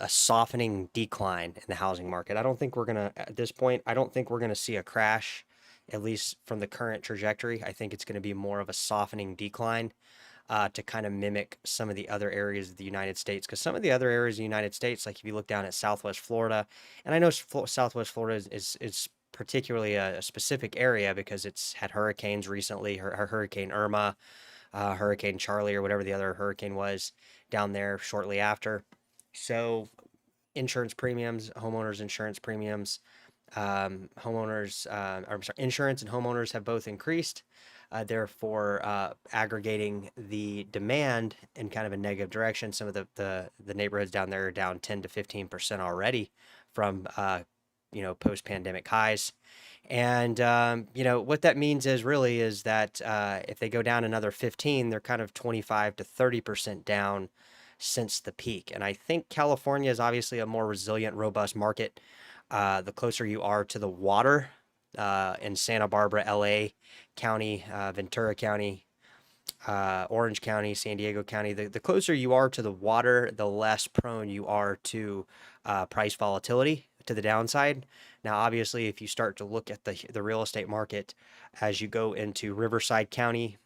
softening decline in the housing market. I don't think we're going to, at this point, I don't think we're going to see a crash, at least from the current trajectory. I think it's going to be more of a softening decline. To kind of mimic some of the other areas of the United States. Because some of the other areas of the United States, like if you look down at Southwest Florida, and I know Southwest Florida is particularly a specific area because it's had hurricanes recently, Hurricane Irma, Hurricane Charlie, or whatever the other hurricane was down there shortly after. So insurance premiums, homeowners insurance premiums, insurance and homeowners have both increased. Therefore, aggregating the demand in kind of a negative direction. Some of the neighborhoods down there are down 10 to 15% already from post-pandemic highs. And what that means is that if they go down another 15, they're kind of 25 to 30% down since the peak. And I think California is obviously a more resilient, robust market. The closer you are to the water, in Santa Barbara, LA County, Ventura County, Orange County, San Diego County, the closer you are to the water, the less prone you are to price volatility, to the downside. Now, obviously, if you start to look at the real estate market as you go into Riverside County,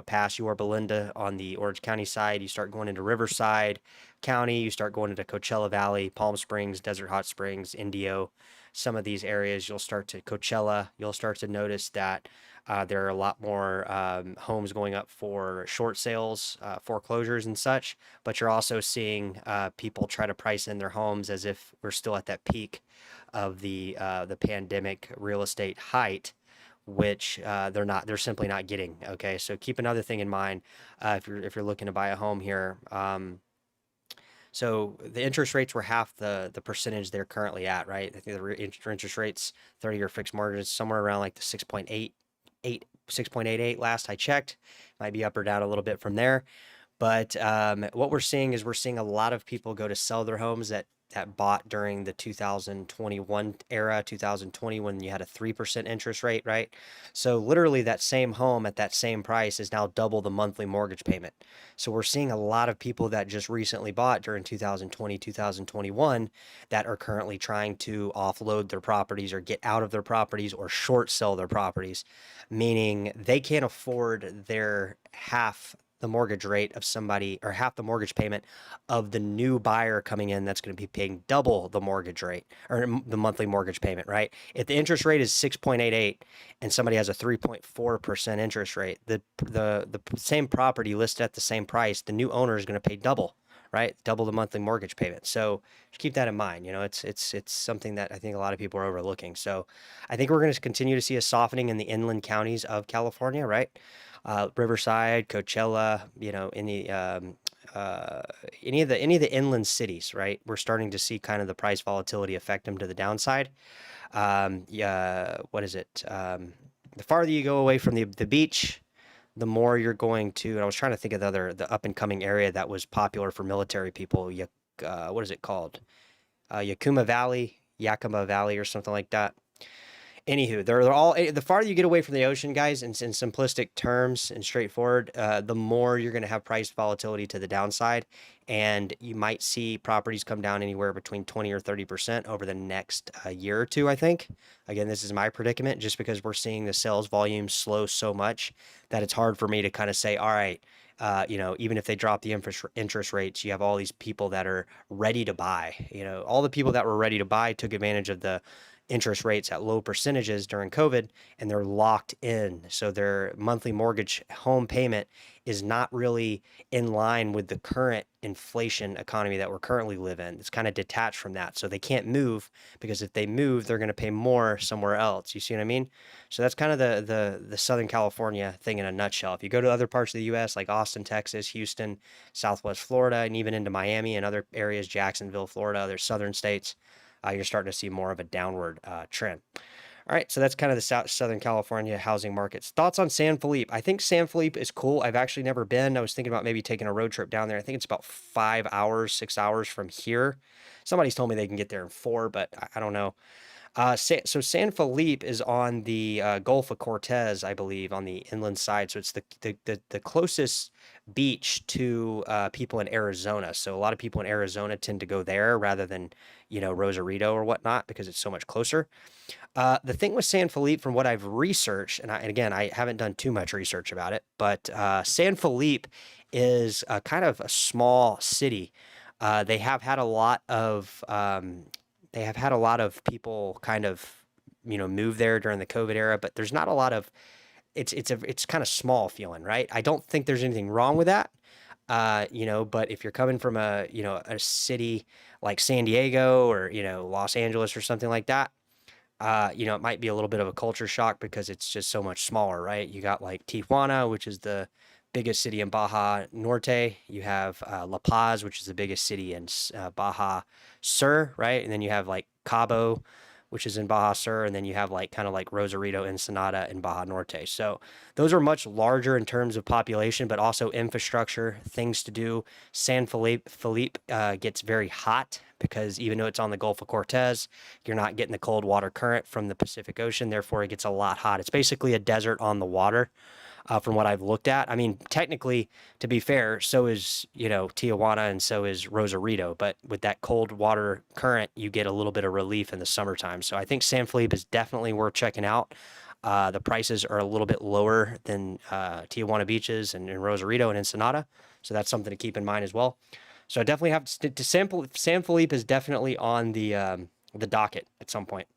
past Yorba Linda on the Orange County side, you start going into Riverside County, you start going into Coachella Valley, Palm Springs, Desert Hot Springs, Indio, some of these areas, you'll start to Coachella, you'll start to notice that there are a lot more homes going up for short sales, foreclosures and such, but you're also seeing people try to price in their homes as if we're still at that peak of the pandemic real estate height, which they're not. They're simply not getting. Okay, so keep another thing in mind if you're looking to buy a home here. So the interest rates were half the percentage they're currently at, right? I think the interest rates, 30-year fixed mortgage, somewhere around like the 6.88 last I checked. Might be up or down a little bit from there. But what we're seeing is we're seeing a lot of people go to sell their homes that bought during the 2021 era, 2020, when you had a 3% interest rate, right? So literally that same home at that same price is now double the monthly mortgage payment. So we're seeing a lot of people that just recently bought during 2020, 2021 that are currently trying to offload their properties or get out of their properties or short sell their properties, meaning they can't afford their half the mortgage rate of somebody or half the mortgage payment of the new buyer coming in that's going to be paying double the mortgage rate or the monthly mortgage payment, right? If the interest rate is 6.88 and somebody has a 3.4% interest rate, the same property listed at the same price, the new owner is going to pay double, right? Double the monthly mortgage payment. So just keep that in mind. It's something that I think a lot of people are overlooking. So I think we're going to continue to see a softening in the inland counties of California, right? Riverside, Coachella, in the any of the inland cities, right? We're starting to see kind of the price volatility affect them to the downside. Yeah, what is it? The farther you go away from the beach, the more you're going to. And I was trying to think of the up and coming area that was popular for military people. What is it called? Yakima Valley, or something like that. Anywho, they're all the farther you get away from the ocean, guys, in simplistic terms and straightforward, the more you're going to have price volatility to the downside, and you might see properties come down anywhere between 20 or 30% over the next year or two. I think. Again, this is my predicament, just because we're seeing the sales volume slow so much that it's hard for me to kind of say, all right. Even if they drop the interest rates, you have all these people that are ready to buy. All the people that were ready to buy took advantage of the interest rates at low percentages during COVID, and they're locked in. So their monthly mortgage home payment is not really in line with the current inflation economy that we're currently live in. It's kind of detached from that. So they can't move, because if they move, they're going to pay more somewhere else. You see what I mean? So that's kind of the Southern California thing in a nutshell. If you go to other parts of the US like Austin, Texas, Houston, Southwest Florida, and even into Miami and other areas, Jacksonville, Florida, other southern states, you're starting to see more of a downward trend. All right, so that's kind of the Southern California housing markets. Thoughts on San Felipe? I think San Felipe is cool. I've actually never been. I was thinking about maybe taking a road trip down there. I think it's about 5 hours, 6 hours from here. Somebody's told me they can get there in 4, but I don't know. So San Felipe is on the Gulf of Cortez, I believe, on the inland side. So it's the closest beach to people in Arizona. So a lot of people in Arizona tend to go there rather than, Rosarito or whatnot, because it's so much closer. The thing with San Felipe, from what I've researched, and again, I haven't done too much research about it, but San Felipe is kind of a small city. They have had a lot of people kind of, move there during the COVID era, but there's not a lot of, it's kind of small feeling, right? I don't think there's anything wrong with that. But if you're coming from a city like San Diego or, Los Angeles or something like that, it might be a little bit of a culture shock because it's just so much smaller, right? You got like Tijuana, which is the biggest city in Baja Norte. You have La Paz, which is the biggest city in Baja Sur, right? And then you have like Cabo, which is in Baja Sur, and then you have like kind of like Rosarito, Ensenada, and Baja Norte. So those are much larger in terms of population, but also infrastructure, things to do. San Felipe gets very hot because even though it's on the Gulf of Cortez, you're not getting the cold water current from the Pacific Ocean. Therefore, it gets a lot hot. It's basically a desert on the water. from what I've looked at. I mean, technically, to be fair, so is, Tijuana and so is Rosarito. But with that cold water current, you get a little bit of relief in the summertime. So I think San Felipe is definitely worth checking out. The prices are a little bit lower than Tijuana beaches and Rosarito and Ensenada. So that's something to keep in mind as well. So I definitely have to San Felipe is definitely on the docket at some point.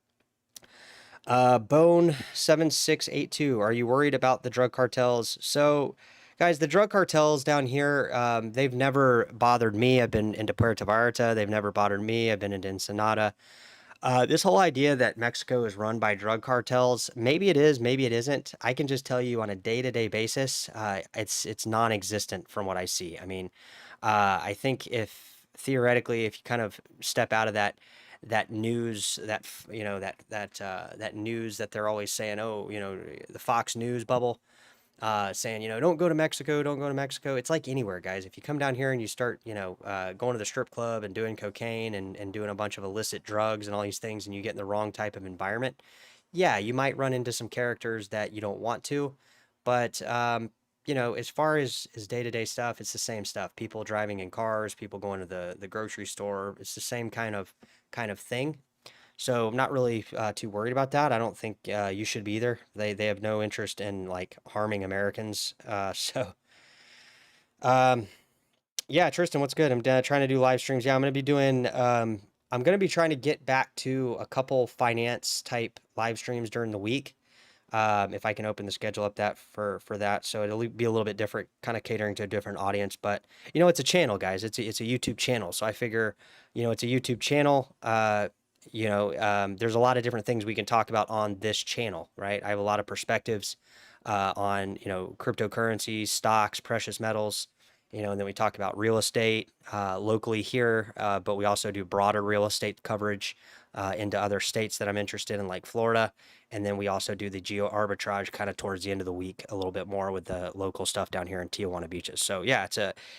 Bone 7682. Are you worried about the drug cartels? So, guys, the drug cartels down here, they've never bothered me. I've been into Puerto Vallarta. They've never bothered me. I've been into Ensenada. This whole idea that Mexico is run by drug cartels, maybe it is, maybe it isn't. I can just tell you on a day-to-day basis, it's non-existent from what I see. I mean, I think if theoretically, if you kind of step out of that news, that news that they're always saying, oh, the Fox News bubble, saying, don't go to Mexico, don't go to Mexico. It's like anywhere, guys. If you come down here and you start, going to the strip club and doing cocaine and doing a bunch of illicit drugs and all these things, and you get in the wrong type of environment, yeah, you might run into some characters that you don't want to. But, as far as day-to-day stuff, it's the same stuff. People driving in cars, people going to the grocery store. It's the same kind of thing. So I'm not really too worried about that. I don't think you should be either. They have no interest in like harming Americans. Um, yeah, Tristan, what's good? I'm trying to do live streams. Yeah, I'm gonna be doing. I'm gonna be trying to get back to a couple finance type live streams during the week. If I can open the schedule up that for that, so it'll be a little bit different, kind of catering to a different audience. But it's a channel, guys. It's a YouTube channel, so I figure, it's a YouTube channel. There's a lot of different things we can talk about on this channel, right? I have a lot of perspectives on, cryptocurrencies, stocks, precious metals, and then we talk about real estate locally here, but we also do broader real estate coverage into other states that I'm interested in, like Florida. And then we also do the geo arbitrage kind of towards the end of the week a little bit more with the local stuff down here in Tijuana beaches. So yeah,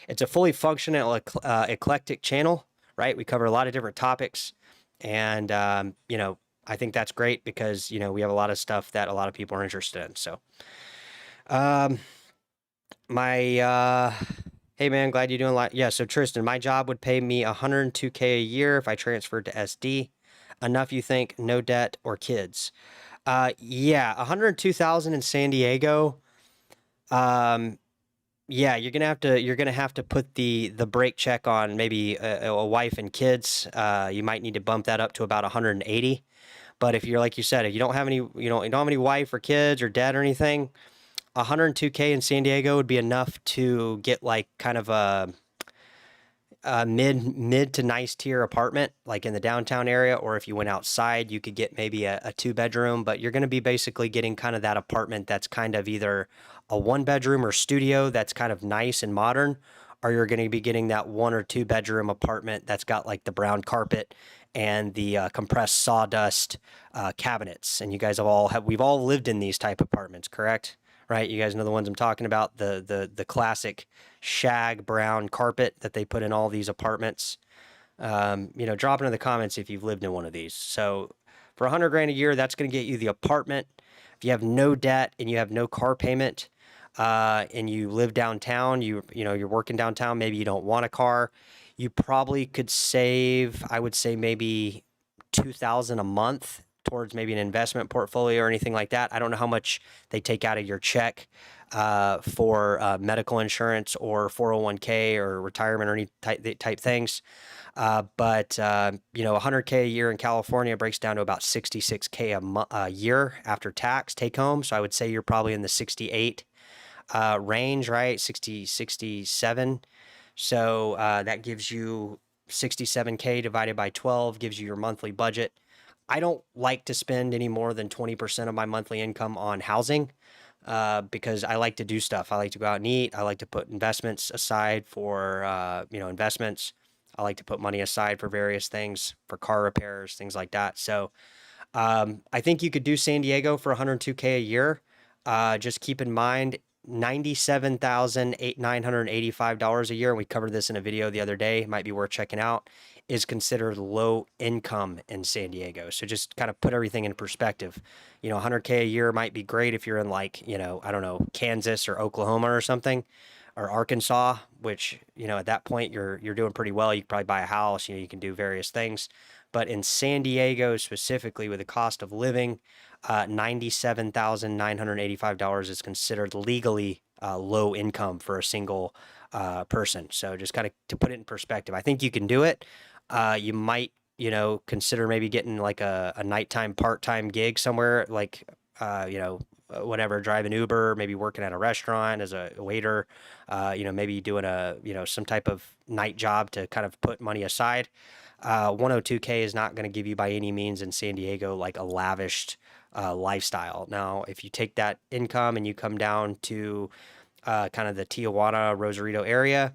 it's a fully functional eclectic channel, right? We cover a lot of different topics. And, I think that's great because, we have a lot of stuff that a lot of people are interested in. So, um, my, hey man, glad you're doing a lot. Yeah. So Tristan, my job would pay me 102K a year if I transferred to SD. Enough, you think? No debt or kids. Yeah, 102,000 in San Diego. Um, yeah, you're gonna have to put the brake check on maybe a wife and kids. You might need to bump that up to about 180. But if you're like you said, if you don't have any wife or kids or debt or anything, 102K in San Diego would be enough to get like kind of a mid to nice tier apartment, like in the downtown area. Or if you went outside, you could get maybe a two bedroom, but you're going to be basically getting kind of that apartment that's kind of either a one bedroom or studio that's kind of nice and modern, or you're going to be getting that one or two bedroom apartment that's got like the brown carpet and the compressed sawdust cabinets. And you guys we've all lived in these type apartments, correct? Right? You guys know the ones I'm talking about, the classic shag brown carpet that they put in all these apartments. Drop into the comments if you've lived in one of these. So for 100 grand a year, that's going to get you the apartment. If you have no debt and you have no car payment, and you live downtown, you're working downtown, maybe you don't want a car, you probably could save, I would say maybe 2,000 a month towards maybe an investment portfolio or anything like that. I don't know how much they take out of your check for medical insurance or 401k or retirement or any type things. But 100K a year in California breaks down to about 66K a year after tax take home. So I would say you're probably in the 68 range, right? 60, 67. So that gives you 67K divided by 12 gives you your monthly budget. I don't like to spend any more than 20% of my monthly income on housing because I like to do stuff. I like to go out and eat. I like to put investments aside for, investments. I like to put money aside for various things, for car repairs, things like that. So I think you could do San Diego for 102K a year. Just keep in mind, $97,985 a year, and we covered this in a video the other day, might be worth checking out, is considered low income in San Diego. So just kind of put everything in perspective. 100K a year might be great if you're in like, I don't know, Kansas or Oklahoma or something, or Arkansas, which, at that point you're doing pretty well. You can probably buy a house, you can do various things. But in San Diego specifically, with the cost of living, $97,985 is considered legally low income for a single person. So just kind of to put it in perspective, I think you can do it. You might, consider maybe getting like a nighttime part-time gig somewhere, like, whatever, driving Uber, maybe working at a restaurant as a waiter, maybe doing some type of night job to kind of put money aside. 102K is not going to give you by any means in San Diego like a lavished lifestyle. Now, if you take that income and you come down to kind of the Tijuana, Rosarito area,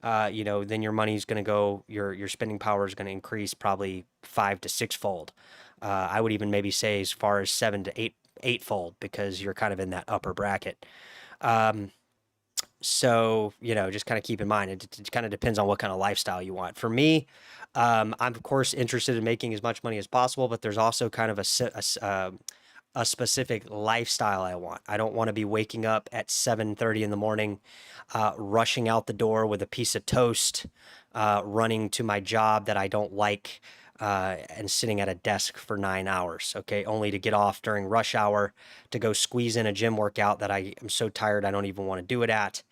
then your money's going to go, your spending power is going to increase probably 5 to 6 fold. I would even maybe say as far as 7 to 8 fold, because you're kind of in that upper bracket. So, just kind of keep in mind, it kind of depends on what kind of lifestyle you want. For me, I'm of course interested in making as much money as possible, but there's also kind of a specific lifestyle I want. I don't want to be waking up at 7:30 in the morning, rushing out the door with a piece of toast, running to my job that I don't like, and sitting at a desk for 9 hours, okay, only to get off during rush hour to go squeeze in a gym workout that I am so tired I don't even want to do it at,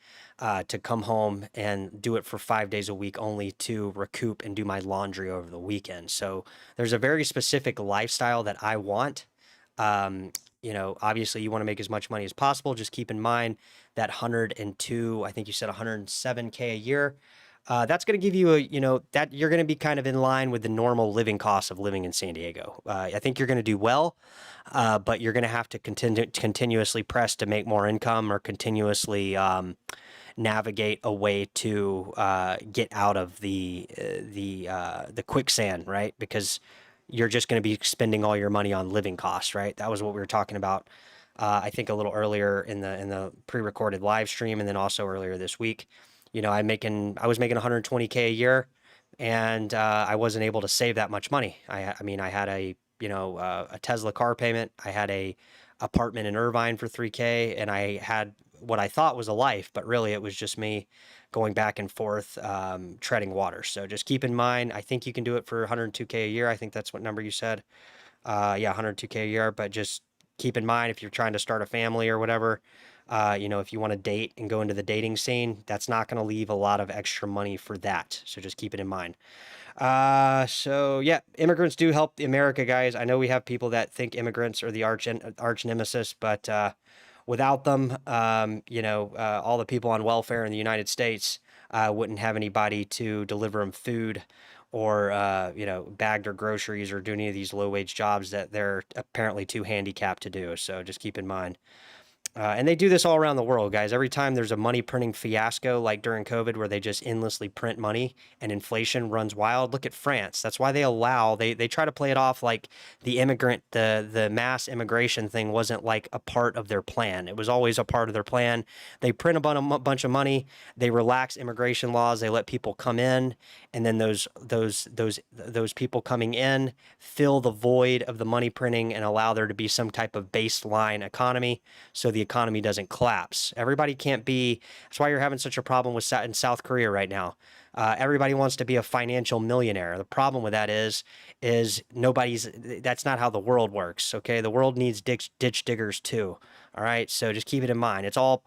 to come home and do it for 5 days a week only to recoup and do my laundry over the weekend. So there's a very specific lifestyle that I want. Obviously you want to make as much money as possible. Just keep in mind that 102, I think you said 107K a year. That's going to give you that you're going to be kind of in line with the normal living costs of living in San Diego. I think you're going to do well, but you're going to have to continuously press to make more income, or continuously navigate a way to get out of the quicksand, right? Because you're just going to be spending all your money on living costs, right? That was what we were talking about, I think a little earlier in the pre-recorded live stream, and then also earlier this week. I was making 120K a year, and I wasn't able to save that much money. I mean, I had a Tesla car payment. I had a apartment in Irvine for 3K, and I had what I thought was a life, but really it was just me going back and forth, treading water. So just keep in mind, I think you can do it for 102K a year. I think that's what number you said. Yeah, 102K a year, but just keep in mind, if you're trying to start a family or whatever, if you want to date and go into the dating scene, that's not going to leave a lot of extra money for that. So just keep it in mind. So yeah, immigrants do help America, guys. I know we have people that think immigrants are the arch nemesis, but without them, all the people on welfare in the United States wouldn't have anybody to deliver them food, or bag their groceries, or do any of these low-wage jobs that they're apparently too handicapped to do. So just keep in mind. And they do this all around the world, guys. Every time there's a money printing fiasco, like during COVID, where they just endlessly print money and inflation runs wild. Look at France. That's why they try to play it off like the mass immigration thing wasn't like a part of their plan. It was always a part of their plan. They print a bunch of money. They relax immigration laws. They let people come in, and then those people coming in fill the void of the money printing and allow there to be some type of baseline economy, so the economy doesn't collapse. Everybody can't be. That's why you're having such a problem in South Korea right now. Everybody wants to be a financial millionaire. The problem with that is that's not how the world works. Okay, the world needs ditch diggers too. All right, so just keep it in mind. It's all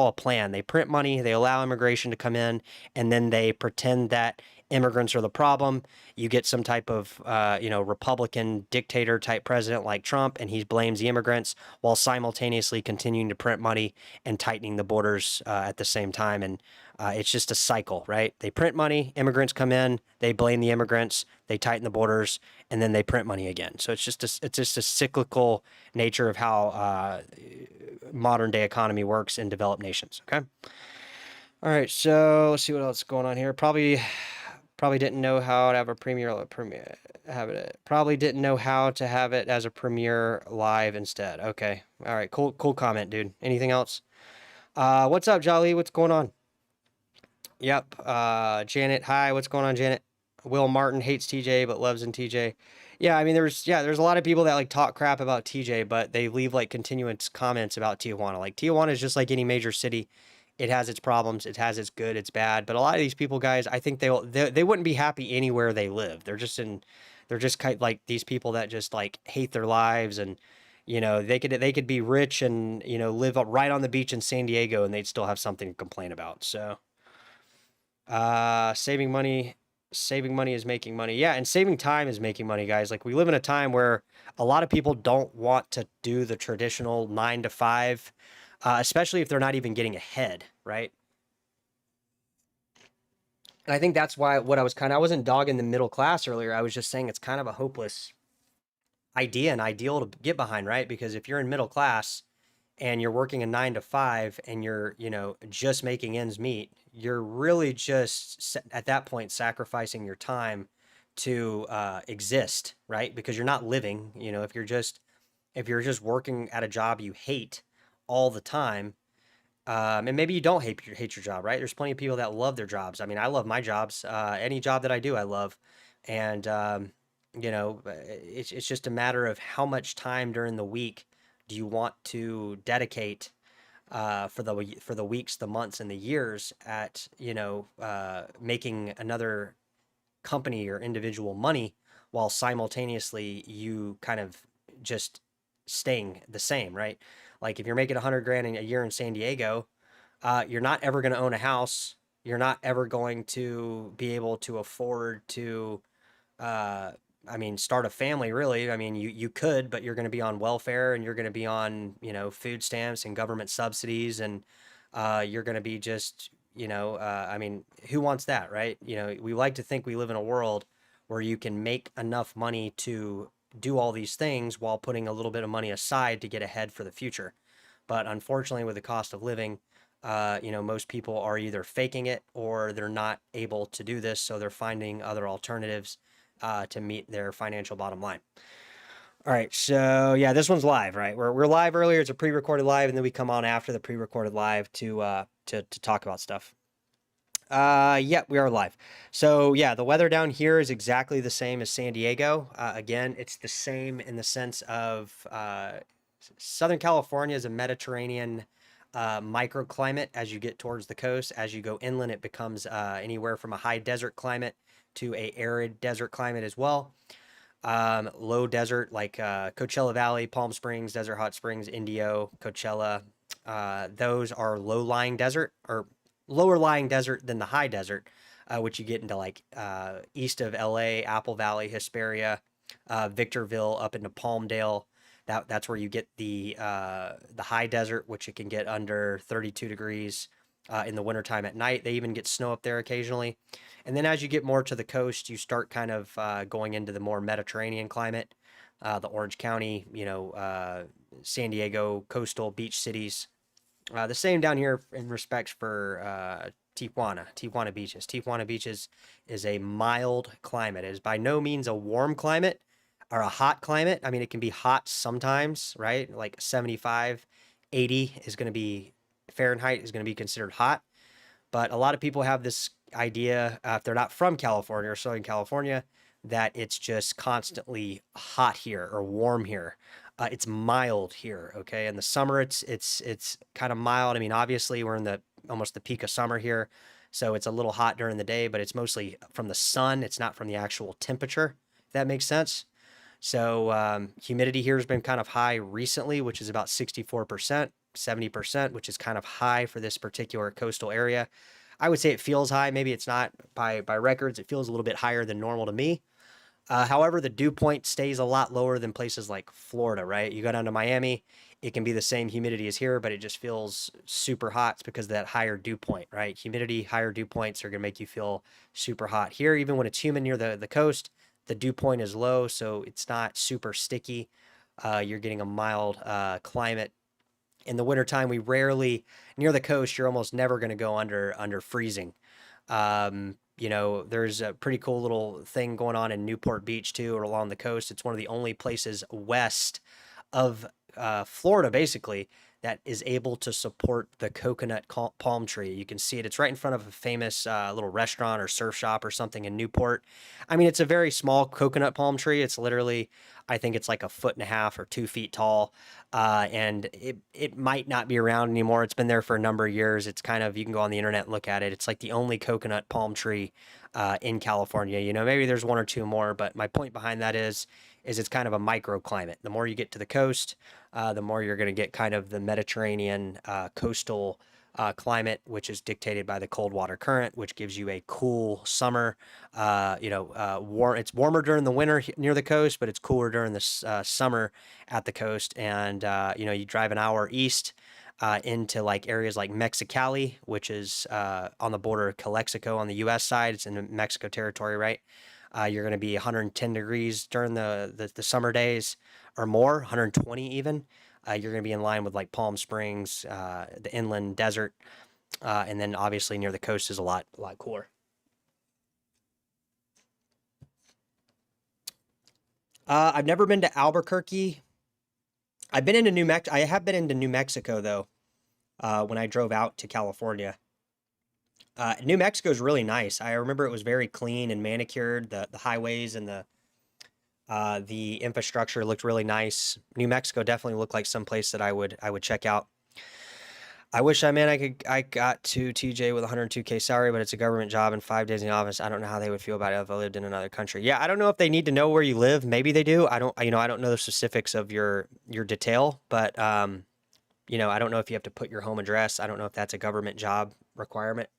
a plan. They print money, they allow immigration to come in, and then they pretend that immigrants are the problem. You get some type of Republican dictator type president like Trump, and he blames the immigrants while simultaneously continuing to print money and tightening the borders at the same time. And it's just a cycle, right? They print money, immigrants come in, they blame the immigrants, they tighten the borders, and then they print money again. So it's just a cyclical nature of how modern day economy works in developed nations. Okay. All right. So let's see what else is going on here. Probably didn't know how to have a probably didn't know how to have it as a premiere live instead. Okay. All right. Cool comment, dude. Anything else? What's up, Jolly? What's going on? Yep. Janet, hi. What's going on, Janet? Will Martin hates TJ but loves in TJ. Yeah, I mean, there's a lot of people that like talk crap about TJ, but they leave like continuous comments about Tijuana. Like Tijuana is just like any major city. It has its problems, it has its good, its bad. But a lot of these people, guys, I think they wouldn't be happy anywhere they live. They're just kind of like these people that just like hate their lives and they could be rich and live up right on the beach in San Diego and they'd still have something to complain about. So. Saving money is making money. Yeah, and saving time is making money, guys. Like we live in a time where a lot of people don't want to do the traditional 9 to 5, especially if they're not even getting ahead, right? And I think that's why what I wasn't dogging the middle class earlier. I was just saying it's kind of a hopeless idea and ideal to get behind, right? Because if you're in middle class and you're working a 9 to 5 and you're, just making ends meet, you're really just at that point sacrificing your time to exist, right? Because you're not living, if you're just working at a job you hate all the time, and maybe you don't hate your job, right? There's plenty of people that love their jobs. I mean, I love my jobs. Any job that I do, I love, and it's just a matter of how much time during the week do you want to dedicate for the weeks, the months, and the years at making another company or individual money while simultaneously you kind of just staying the same, right? Like if you're making 100 grand in a year in San Diego, you're not ever going to own a house. You're not ever going to be able to afford to uh, I mean, start a family, really. I mean, you could, but you're going to be on welfare and you're going to be on, food stamps and government subsidies, and you're going to be just, I mean, who wants that, right? We like to think we live in a world where you can make enough money to do all these things while putting a little bit of money aside to get ahead for the future. But unfortunately, with the cost of living, most people are either faking it or they're not able to do this, so they're finding other alternatives to meet their financial bottom line. All right, so yeah, this one's live, right? We're live earlier. It's a pre-recorded live, and then we come on after the pre-recorded live to talk about stuff. Yeah, we are live. So yeah, the weather down here is exactly the same as San Diego. Again, it's the same in the sense of Southern California is a Mediterranean microclimate. As you get towards the coast, as you go inland, it becomes anywhere from a high desert climate to a arid desert climate as well. Low desert like Coachella Valley, Palm Springs, Desert Hot Springs, Indio, Coachella. Those are low-lying desert or lower lying desert than the high desert, which you get into like east of LA, Apple Valley, Hesperia, Victorville, up into Palmdale. That's where you get the high desert, which it can get under 32 degrees in the wintertime at night. They even get snow up there occasionally. And then as you get more to the coast, you start kind of going into the more Mediterranean climate, the Orange County, San Diego, coastal beach cities. The same down here in respects for Tijuana beaches. Tijuana beaches is a mild climate. It is by no means a warm climate or a hot climate. I mean, it can be hot sometimes, right? Like 75, 80 is going to be Fahrenheit is going to be considered hot. But a lot of people have this idea, if they're not from California or Southern California, that it's just constantly hot here or warm here. It's mild here, okay? In the summer, it's kind of mild. I mean, obviously, we're in the almost the peak of summer here, so it's a little hot during the day, but it's mostly from the sun. It's not from the actual temperature. If that makes sense. So humidity here has been kind of high recently, which is about 64%, 70%, which is kind of high for this particular coastal area. I would say it feels high. Maybe it's not by records. It feels a little bit higher than normal to me. However, the dew point stays a lot lower than places like Florida, right? You go down to Miami, it can be the same humidity as here, but it just feels super hot. It's because of that higher dew point, right? Humidity, higher dew points are going to make you feel super hot. Here, even when it's humid near the coast, the dew point is low, so it's not super sticky. You're getting a mild climate. In the wintertime, we rarely, near the coast, you're almost never going to go under freezing. There's a pretty cool little thing going on in Newport Beach too, or along the coast. It's one of the only places west of Florida, basically, that is able to support the coconut palm tree. You can see it. It's right in front of a famous little restaurant or surf shop or something in Newport. I mean, it's a very small coconut palm tree. It's literally, I think it's like a foot and a half or 2 feet tall. And it might not be around anymore. It's been there for a number of years. It's kind of, you can go on the internet and look at it. It's like the only coconut palm tree in California. You know, maybe there's one or two more, but my point behind that is it's kind of a microclimate. The more you get to the coast, the more you're going to get kind of the Mediterranean coastal climate, which is dictated by the cold water current, which gives you a cool summer. Warm. It's warmer during the winter near the coast, but it's cooler during the summer at the coast. And you drive an hour east into like areas like Mexicali, which is on the border of Calexico on the U.S. side. It's in Mexico territory, right? You're going to be 110 degrees during the summer days or more, 120 even. You're going to be in line with like Palm Springs, the inland desert, and then obviously near the coast is a lot cooler. I've never been to Albuquerque. I've been into New Mexico. I have been into New Mexico though, when I drove out to California. New Mexico is really nice. I remember it was very clean and manicured. The highways and the infrastructure looked really nice. New Mexico definitely looked like some place that I would check out. I wish I got to TJ with 102K salary, but it's a government job and 5 days in the office. I don't know how they would feel about it if I lived in another country. Yeah, I don't know if they need to know where you live. Maybe they do. I don't know the specifics of your detail, but I don't know if you have to put your home address. I don't know if that's a government job requirement.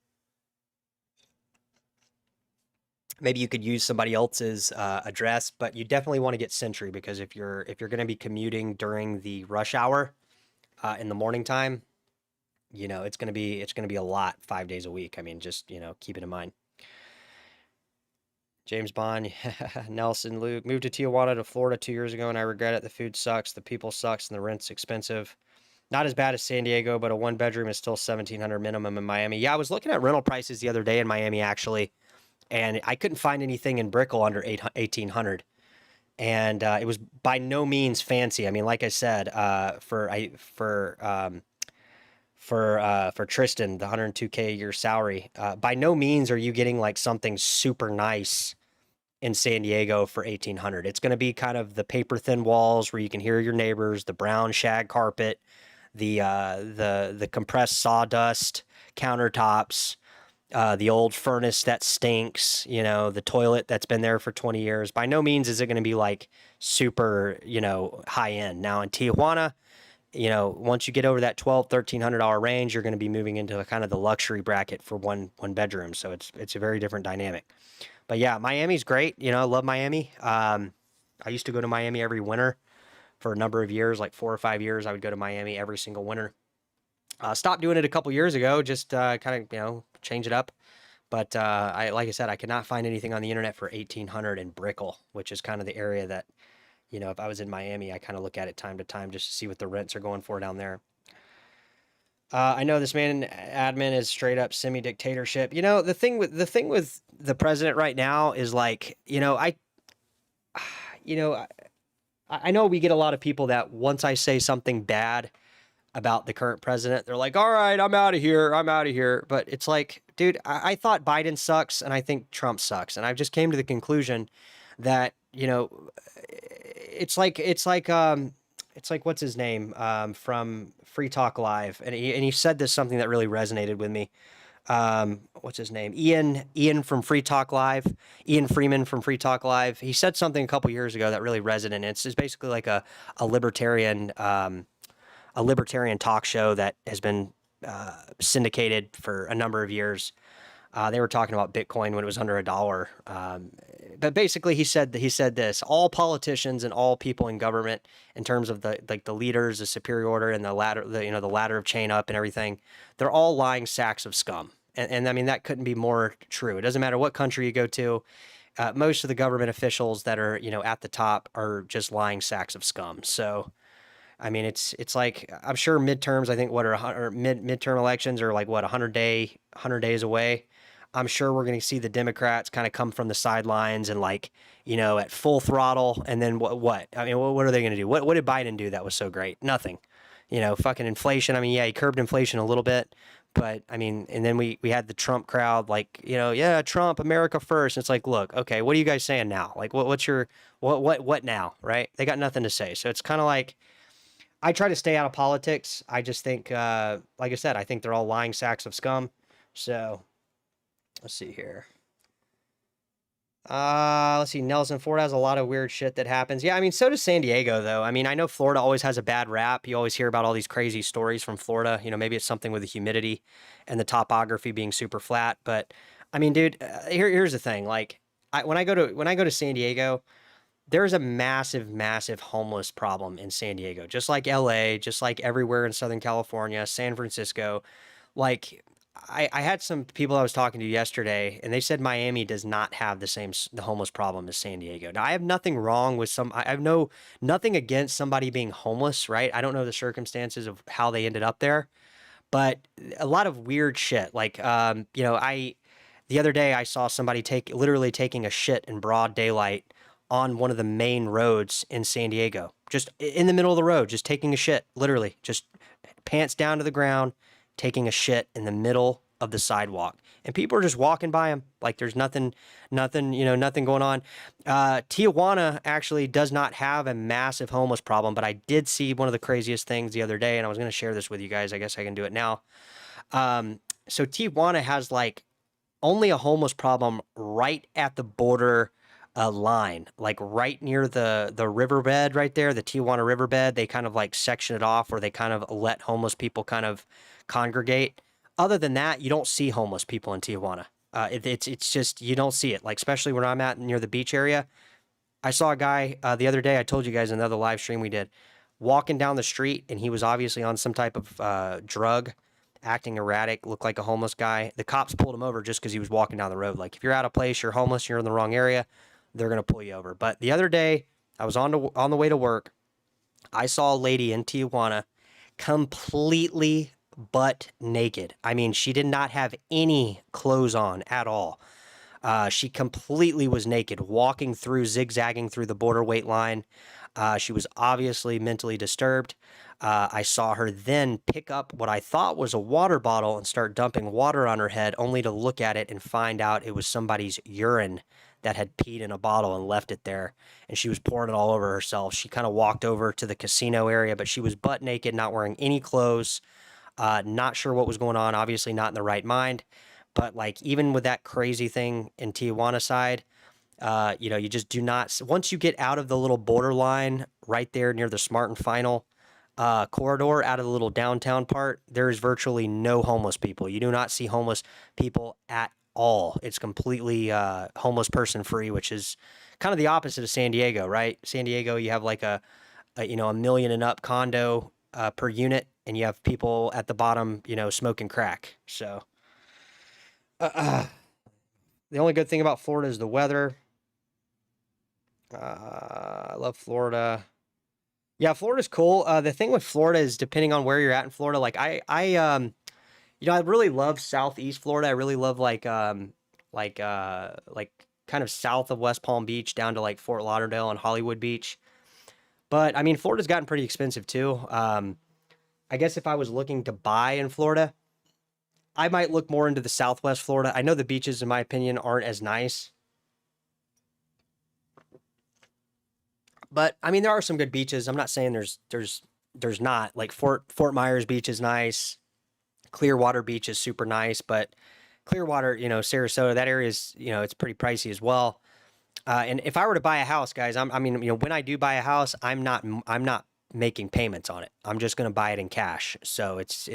Maybe you could use somebody else's address, but you definitely want to get Sentry because if you're going to be commuting during the rush hour in the morning time, it's going to be a lot 5 days a week. I mean, just keep it in mind. James Bond, Nelson, Luke moved to Tijuana to Florida 2 years ago, and I regret it. The food sucks, the people sucks, and the rent's expensive. Not as bad as San Diego, but a one bedroom is still $1,700 minimum in Miami. Yeah, I was looking at rental prices the other day in Miami actually. And I couldn't find anything in Brickell under 1,800, and it was by no means fancy. I mean, like I said, for Tristan, the 102K a year salary, by no means are you getting like something super nice in San Diego for 1,800. It's going to be kind of the paper thin walls where you can hear your neighbors, the brown shag carpet, the compressed sawdust countertops. The old furnace that stinks, the toilet that's been there for 20 years. By no means is it going to be like super, high end. Now in Tijuana, once you get over that $1,200-$1,300 range, you're going to be moving into kind of the luxury bracket for one bedroom. So it's a very different dynamic. But yeah, Miami's great. I love Miami. I used to go to Miami every winter for a number of years, like 4 or 5 years. I would go to Miami every single winter. Stopped doing it a couple years ago, just kind of, change it up. But like I said, I could not find anything on the internet for 1,800 in Brickell, which is kind of the area that, if I was in Miami, I kind of look at it time to time just to see what the rents are going for down there. I know this man admin is straight up semi-dictatorship. The thing with the president right now is like, I know we get a lot of people that once I say something bad about the current president, they're like, all right, I'm out of here. But it's like, dude, I thought Biden sucks and I think Trump sucks. And I've just came to the conclusion that, it's like what's his name from Free Talk Live. And he said this, something that really resonated with me. What's his name? Ian from Free Talk Live, Ian Freeman from Free Talk Live. He said something a couple years ago that really resonated. It's basically like a libertarian talk show that has been syndicated for a number of years. They were talking about Bitcoin when it was under $1. But basically he said this: all politicians and all people in government, in terms of the leaders, the superior order, and the ladder of chain up and everything, they're all lying sacks of scum. And I mean, that couldn't be more true. It doesn't matter what country you go to. Most of the government officials that are, at the top are just lying sacks of scum. So, I mean, it's like, I'm sure midterms, I think midterm elections are like 100 days away. I'm sure we're going to see the Democrats kind of come from the sidelines and at full throttle. And then what? I mean, what are they going to do? What did Biden do that was so great? Nothing. fucking inflation. I mean, yeah, he curbed inflation a little bit, but I mean, and then we had the Trump crowd, like, yeah, Trump, America first. And it's like, look, okay, what are you guys saying now? Like, what's your what now, right? They got nothing to say. So it's kind of like I try to stay out of politics. I just think, like I said, I think they're all lying sacks of scum. So let's see here. Let's see. Nelson, Florida has a lot of weird shit that happens. Yeah, I mean, so does San Diego, though. I mean, I know Florida always has a bad rap. You always hear about all these crazy stories from Florida. Maybe it's something with the humidity and the topography being super flat. But I mean, dude, here's the thing. Like, when I go to San Diego, there's a massive, massive homeless problem in San Diego, just like LA, just like everywhere in Southern California, San Francisco. Like, I had some people I was talking to yesterday, and they said Miami does not have the homeless problem as San Diego. Now, I have nothing wrong with I have nothing against somebody being homeless, right? I don't know the circumstances of how they ended up there, but a lot of weird shit. Like, the other day I saw somebody literally taking a shit in broad daylight on one of the main roads in San Diego, just in the middle of the road, just taking a shit, literally, just pants down to the ground, taking a shit in the middle of the sidewalk. And people are just walking by him like there's nothing going on. Tijuana actually does not have a massive homeless problem, but I did see one of the craziest things the other day, and I was going to share this with you guys. I guess I can do it now. So Tijuana has like only a homeless problem right at the border line, like right near the riverbed right there, the Tijuana riverbed. They kind of like section it off where they kind of let homeless people kind of congregate. Other than that, you don't see homeless people in Tijuana. It's just you don't see it. Like especially where I'm at near the beach area. I saw a guy the other day. I told you guys in another live stream we did, walking down the street, and he was obviously on some type of drug, acting erratic, looked like a homeless guy. The cops pulled him over just because he was walking down the road. Like if you're out of place, you're homeless, you're in the wrong area, they're gonna pull you over. But the other day, I was on the way to work. I saw a lady in Tijuana completely butt naked. I mean, she did not have any clothes on at all. She completely was naked, walking through, zigzagging through the border weight line. She was obviously mentally disturbed. I saw her then pick up what I thought was a water bottle and start dumping water on her head, only to look at it and find out it was somebody's urine that had peed in a bottle and left it there. And she was pouring it all over herself. She kind of walked over to the casino area, but she was butt naked, not wearing any clothes, not sure what was going on, obviously not in the right mind. But like even with that crazy thing in Tijuana side, you just do not. Once you get out of the little borderline right there near the Smart and Final corridor, out of the little downtown part, there is virtually no homeless people. You do not see homeless people at all. It's completely homeless person free, which is kind of the opposite of San Diego, right? San Diego, you have like a million and up condo per unit, and you have people at the bottom, smoking crack. So. The only good thing about Florida is the weather. I love Florida. Yeah, Florida's cool. The thing with Florida is depending on where you're at in Florida. Like I really love Southeast Florida. I really love like kind of south of West Palm Beach down to like Fort Lauderdale and Hollywood Beach. But I mean, Florida's gotten pretty expensive too. I guess if I was looking to buy in Florida, I might look more into the Southwest Florida. I know the beaches, in my opinion, aren't as nice. But I mean, there are some good beaches. I'm not saying there's not. Like Fort Myers Beach is nice. Clearwater Beach is super nice, but Clearwater, Sarasota, that area is, it's pretty pricey as well. And if I were to buy a house, guys, when I do buy a house, I'm not making payments on it. I'm just going to buy it in cash. So it's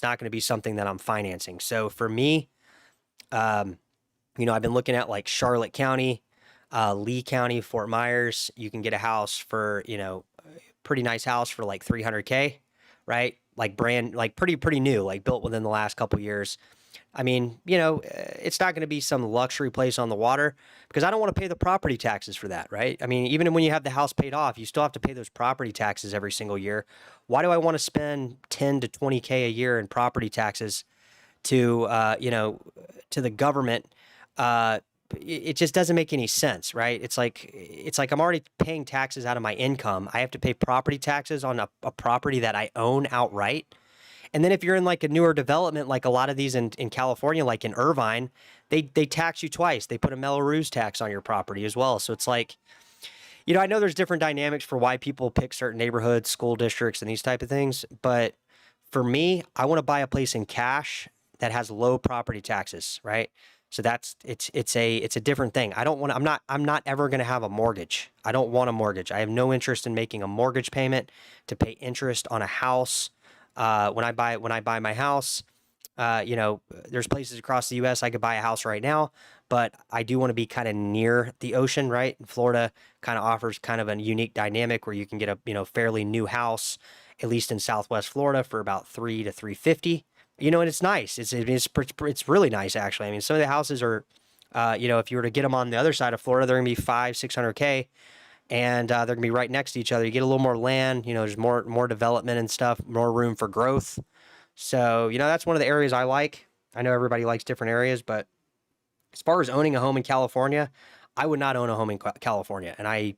not going to be something that I'm financing. So for me, I've been looking at like Charlotte County, Lee County, Fort Myers. You can get a house for, pretty nice house for like 300K, right? Like pretty new, like built within the last couple years. I mean, it's not going to be some luxury place on the water because I don't want to pay the property taxes for that, right? I mean, even when you have the house paid off, you still have to pay those property taxes every single year. Why do I want to spend 10 to 20K a year in property taxes to the government, it just doesn't make any sense, right? It's like I'm already paying taxes out of my income. I have to pay property taxes on a property that I own outright. And then if you're in like a newer development, like a lot of these in California, like in Irvine, they tax you twice. They put a Melrose tax on your property as well. So it's like, I know there's different dynamics for why people pick certain neighborhoods, school districts, and these type of things. But for me, I want to buy a place in cash that has low property taxes, right? So it's a different thing. I don't want to, I'm not ever going to have a mortgage. I don't want a mortgage. I have no interest in making a mortgage payment to pay interest on a house. When I buy my house, there's places across the U.S. I could buy a house right now, but I do want to be kind of near the ocean, right? Florida kind of offers kind of a unique dynamic where you can get a, fairly new house, at least in Southwest Florida, for about 3 to 350. And it's nice. It's really nice actually. I mean, some of the houses are, if you were to get them on the other side of Florida, they're gonna be 500-600K, and they're gonna be right next to each other. You get a little more land. There's more development and stuff, more room for growth. So, that's one of the areas I like. I know everybody likes different areas, but as far as owning a home in California, I would not own a home in California. And I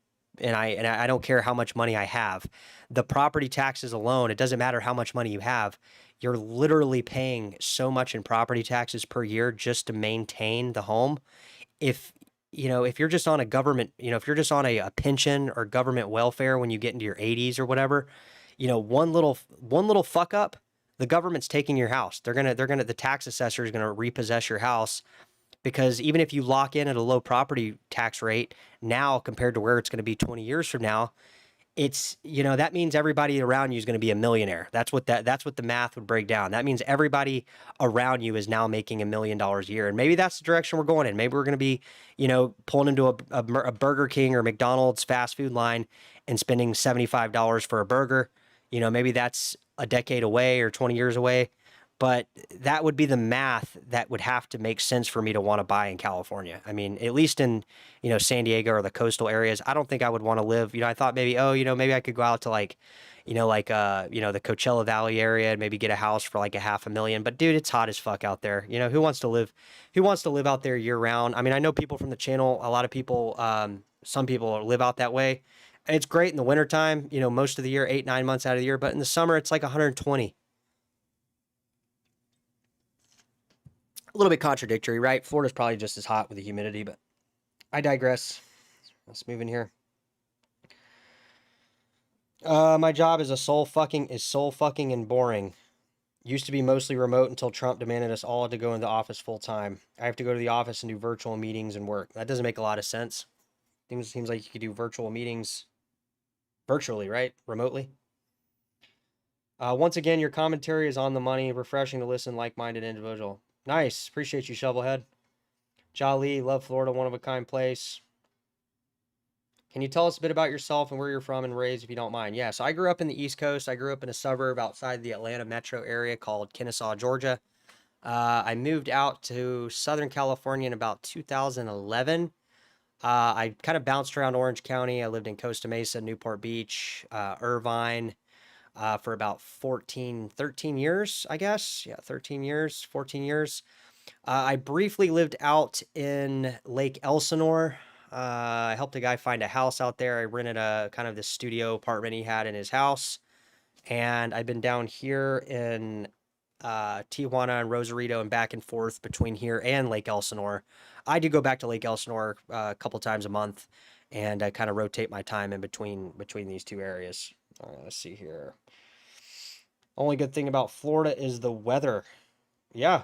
don't care how much money I have. The property taxes alone, it doesn't matter how much money you have. You're literally paying so much in property taxes per year just to maintain the home. If you're just on a government, if you're just on a pension or government welfare when you get into your 80s or whatever, one little fuck up, the government's taking your house. The tax assessor is gonna repossess your house, because even if you lock in at a low property tax rate now compared to where it's going to be 20 years from now, that means everybody around you is going to be a millionaire. That's what the math would break down. That means everybody around you is now making $1 million a year. And maybe that's the direction we're going in. Maybe we're going to be, pulling into a Burger King or McDonald's fast food line and spending $75 for a burger. Maybe that's a decade away or 20 years away. But that would be the math that would have to make sense for me to want to buy in California. I mean, at least in, San Diego or the coastal areas, I don't think I would want to live. I thought maybe, maybe I could go out to like, the Coachella Valley area and maybe get a house for like $500,000. But dude, it's hot as fuck out there. Who wants to live out there year round? I mean, I know people from the channel, a lot of people, some people live out that way. It's great in the wintertime, most of the year, 8-9 months out of the year. But in the summer, it's like 120. A little bit contradictory, right? Florida's probably just as hot with the humidity, but I digress. Let's move in here. My job is soul fucking and boring. Used to be mostly remote until Trump demanded us all to go into the office full time. I have to go to the office and do virtual meetings and work. That doesn't make a lot of sense. Seems like you could do virtual meetings virtually, right? Remotely. Once again, your commentary is on the money. Refreshing to listen, like-minded individual. Nice. Appreciate you, Shovelhead. Jolly, love Florida, one of a kind place. Can you tell us a bit about yourself and where you're from and raised, if you don't mind? Yeah, so I grew up in the East Coast. I grew up in a suburb outside the Atlanta metro area called Kennesaw, Georgia. I moved out to Southern California in about 2011. I kind of bounced around Orange County. I lived in Costa Mesa, Newport Beach, Irvine, for about 13 years, I guess. Yeah, 13 years, 14 years. I briefly lived out in Lake Elsinore. I helped a guy find a house out there. I rented a kind of this studio apartment he had in his house. And I've been down here in Tijuana and Rosarito and back and forth between here and Lake Elsinore. I do go back to Lake Elsinore a couple times a month, and I kind of rotate my time in between these two areas. Let's see here. Only good thing about Florida is the weather. Yeah.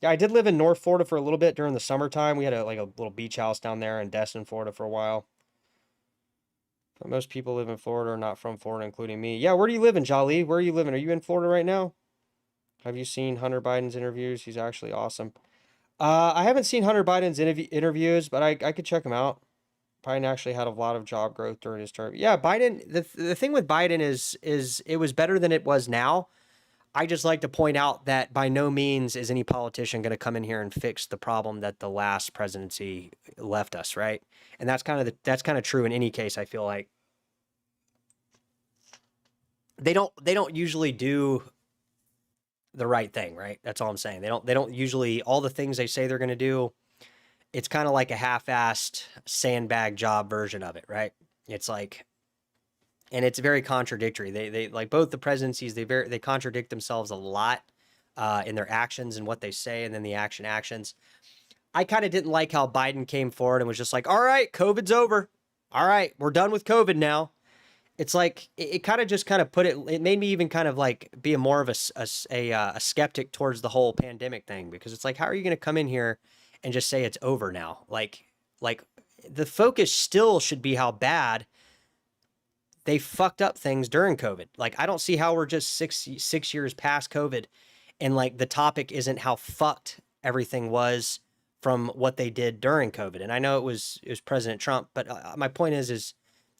Yeah, I did live in North Florida for a little bit during the summertime. We had a little beach house down there in Destin, Florida for a while. But most people live in Florida are not from Florida, including me. Yeah, where do you live in, Jolly? Where are you living? Are you in Florida right now? Have you seen Hunter Biden's interviews? He's actually awesome. I haven't seen Hunter Biden's interviews, but I could check him out. Biden actually had a lot of job growth during his term. Yeah, Biden, the thing with Biden is it was better than it was now. I just like to point out that by no means is any politician going to come in here and fix the problem that the last presidency left us, right? And that's kind of true in any case. I feel like they don't usually do the right thing, right? That's all I'm saying. They don't usually, all the things they say they're going to do, it's kind of like a half-assed sandbag job version of it, right? It's like, and it's very contradictory. They like both the presidencies. They contradict themselves a lot in their actions and what they say, and then the actions. I kind of didn't like how Biden came forward and was just like, "All right, COVID's over. All right, we're done with COVID now." It's like it kind of just kind of put it. It made me even kind of like be a more of a skeptic towards the whole pandemic thing, because it's like, how are you going to come in here and just say it's over now? Like the focus still should be how bad they fucked up things during COVID. Like, I don't see how we're just six years past COVID, and like the topic isn't how fucked everything was from what they did during COVID. And I know it was President Trump, but my point is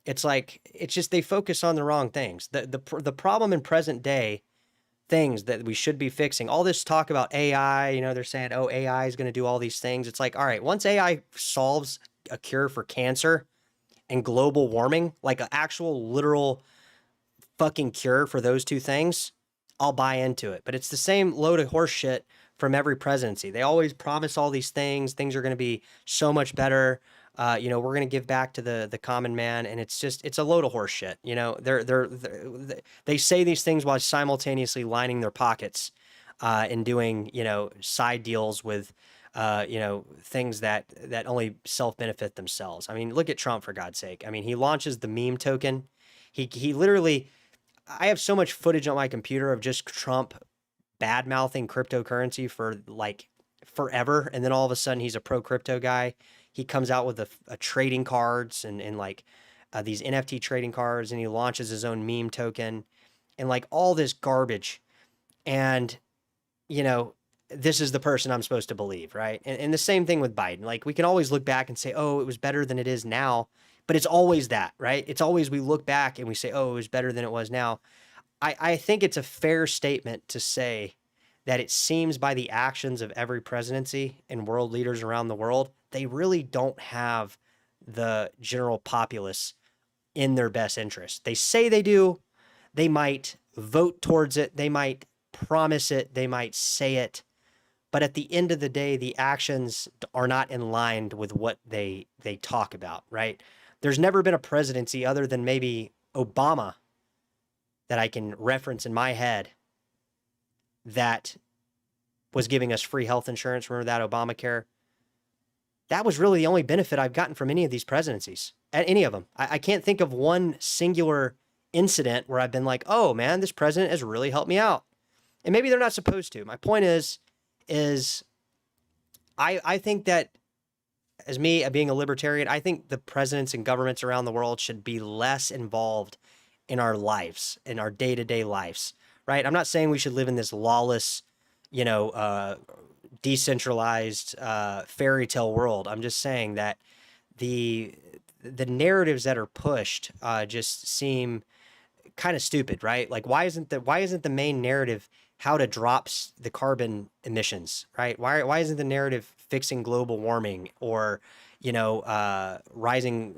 it's like it's just they focus on the wrong things. The problem in present day things that we should be fixing. All this talk about AI, they're saying, oh, AI is going to do all these things. It's like, all right, once AI solves a cure for cancer and global warming, like an actual literal fucking cure for those two things, I'll buy into it. But it's the same load of horse shit from every presidency. They always promise all these things. Things are going to be so much better. We're going to give back to the common man, and it's a load of horse shit. They say these things while simultaneously lining their pockets, and doing side deals with things that only self benefit themselves. I mean, look at Trump, for God's sake. I mean, he launches the meme token. He literally, I have so much footage on my computer of just Trump bad mouthing cryptocurrency for like forever, and then all of a sudden he's a pro crypto guy. He comes out with a trading cards and like these NFT trading cards, and he launches his own meme token and like all this garbage. And you know, this is the person I'm supposed to believe, right? And the same thing with Biden. Like, we can always look back and say, oh, it was better than it is now, but it's always that, right? It's always we look back and we say, oh, it was better than it was now. I think it's a fair statement to say that it seems by the actions of every presidency and world leaders around the world, they really don't have the general populace in their best interest. They say they do. They might vote towards it. They might promise it. They might say it. But at the end of the day, the actions are not in line with what they talk about, right? There's never been a presidency other than maybe Obama that I can reference in my head that was giving us free health insurance. Remember that Obamacare? That was really the only benefit I've gotten from any of these presidencies, at any of them. I can't think of one singular incident where I've been like, oh man, this president has really helped me out. And maybe they're not supposed to. My point is I think that, as me being a libertarian, I think the presidents and governments around the world should be less involved in our lives, in our day-to-day lives, right? I'm not saying we should live in this lawless, decentralized fairy tale world. I'm just saying that the narratives that are pushed just seem kind of stupid, right? Like, why isn't the main narrative how to drop the carbon emissions, right? Why isn't the narrative fixing global warming, or rising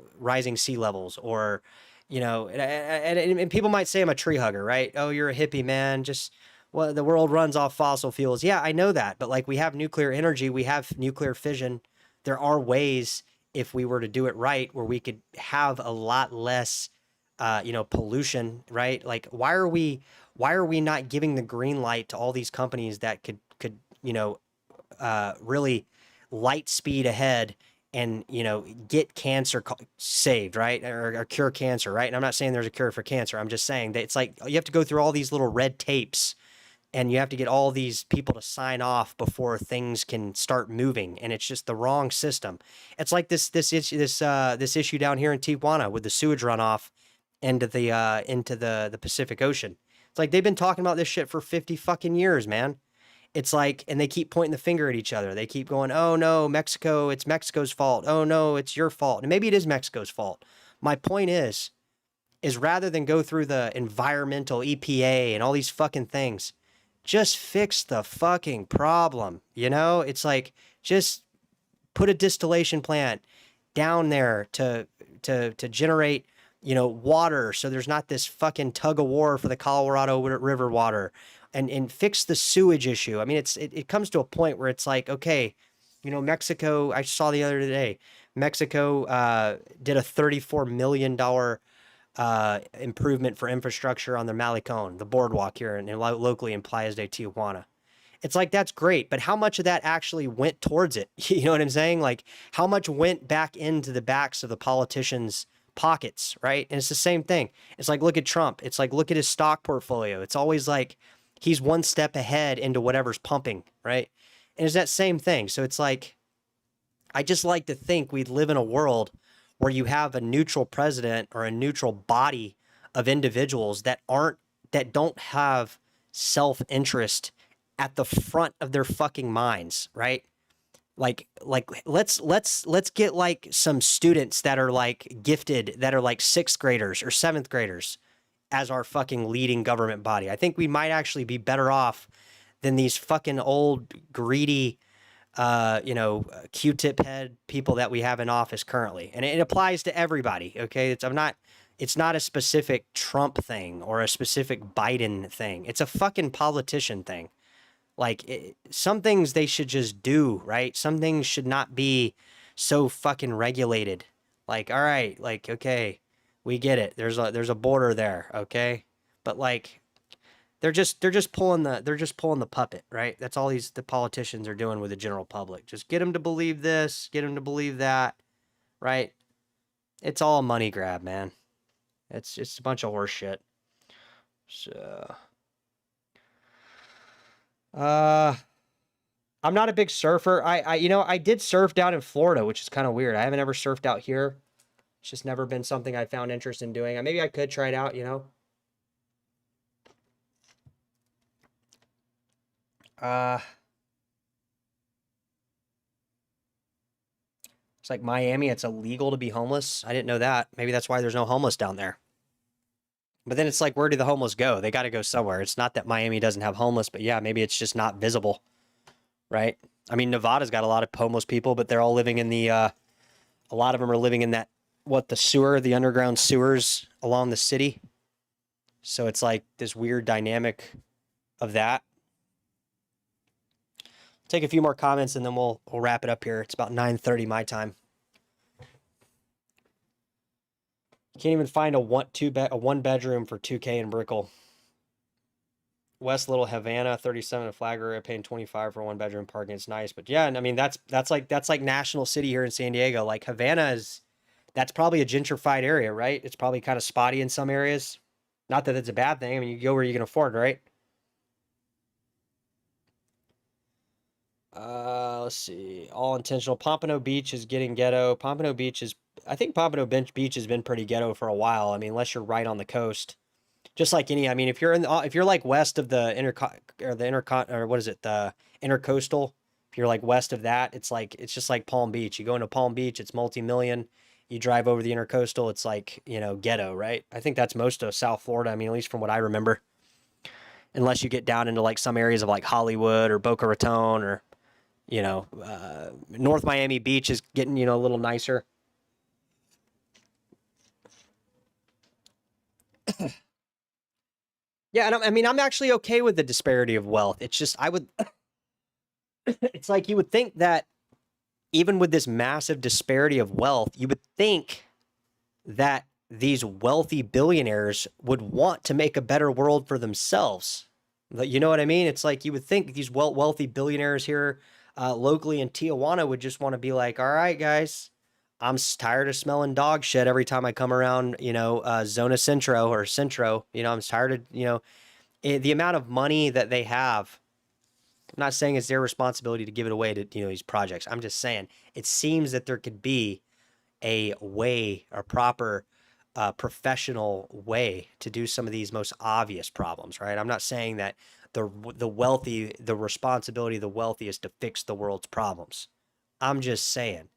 sea levels, or and people might say I'm a tree hugger, right? Oh, you're a hippie, man. Just, well, the world runs off fossil fuels. Yeah, I know that, but like, we have nuclear energy, we have nuclear fission. There are ways, if we were to do it right, where we could have a lot less pollution, right? Like, why are we not giving the green light to all these companies that could really light speed ahead and get cancer saved, right? Or cure cancer, right? And I'm not saying there's a cure for cancer. I'm just saying that it's like you have to go through all these little red tapes, and you have to get all these people to sign off before things can start moving, and it's just the wrong system. It's like this issue down here in Tijuana with the sewage runoff into the Pacific Ocean. It's like they've been talking about this shit for 50 fucking years, man. It's like, and they keep pointing the finger at each other. They keep going, oh no, Mexico, it's Mexico's fault. Oh no, it's your fault. And maybe it is Mexico's fault. My point is rather than go through the environmental EPA and all these fucking things, just fix the fucking problem. It's like, just put a distillation plant down there to generate water, so there's not this fucking tug of war for the Colorado River water, and fix the sewage issue. I mean, it comes to a point where it's like, okay, Mexico, I saw the other day, Mexico did a $34 million improvement for infrastructure on the Malecon, the boardwalk here locally in Playas de Tijuana. It's like, that's great, but how much of that actually went towards it? You know what I'm saying? Like, how much went back into the backs of the politicians' pockets, right? And it's the same thing. It's like, look at Trump. It's like, look at his stock portfolio. It's always like he's one step ahead into whatever's pumping, right? And it's that same thing. So it's like, I just like to think we'd live in a world where you have a neutral president or a neutral body of individuals that don't have self-interest at the front of their fucking minds, right? Like let's get like some students that are like gifted, that are like 6th graders or 7th graders as our fucking leading government body. I think we might actually be better off than these fucking old greedy Q-tip head people that we have in office currently. And it applies to everybody. Okay. It's not a specific Trump thing or a specific Biden thing. It's a fucking politician thing. Like, some things they should just do, right? Some things should not be so fucking regulated. Like, all right, like, okay, we get it. There's a border there, okay? But like, they're just pulling the puppet, right? That's all the politicians are doing with the general public. Just get them to believe this, get them to believe that, right? It's all a money grab, man. It's just a bunch of horse shit. So, uh, I'm not a big surfer. I did surf down in Florida, which is kind of weird. I haven't ever surfed out here. It's just never been something I found interest in doing. Maybe I could try it out. Uh, it's like Miami, it's illegal to be homeless. I didn't know that. Maybe that's why there's no homeless down there. But then it's like, where do the homeless go? They got to go somewhere. It's not that Miami doesn't have homeless, but yeah, maybe it's just not visible, right? I mean, Nevada's got a lot of homeless people, but they're all living in a lot of them are living in the underground sewers along the city. So it's like this weird dynamic of that. Take a few more comments and then we'll wrap it up here. It's about 9:30 my time. You can't even find a one bedroom for $2K in Brickell. West Little Havana, 37 in Flagler, paying 25 for one bedroom parking. It's nice, but yeah, and I mean that's like National City here in San Diego. Like, Havana that's probably a gentrified area, right? It's probably kind of spotty in some areas. Not that it's a bad thing. I mean, you go where you can afford, right? Let's see. All intentional. Pompano Beach is getting ghetto. I think Pompano Beach has been pretty ghetto for a while. I mean, unless you're right on the coast. Just like I mean, if you're like west of the the intercoastal, if you're like west of that, it's just like Palm Beach. You go into Palm Beach, it's multi-million. You drive over the intercoastal, it's like, ghetto, right? I think that's most of South Florida. I mean, at least from what I remember. Unless you get down into like some areas of like Hollywood or Boca Raton or, North Miami Beach is getting, a little nicer. Yeah, and I mean, I'm actually okay with the disparity of wealth. It's just, it's like you would think that even with this massive disparity of wealth, you would think that these wealthy billionaires would want to make a better world for themselves. You know what I mean? It's like you would think these wealthy billionaires here locally in Tijuana would just want to be like, all right, guys, I'm tired of smelling dog shit every time I come around, Zona Centro or Centro. I'm tired of, the amount of money that they have. I'm not saying it's their responsibility to give it away to, these projects. I'm just saying it seems that there could be a way, a proper professional way to do some of these most obvious problems, right? I'm not saying that the responsibility of the wealthy is to fix the world's problems. I'm just saying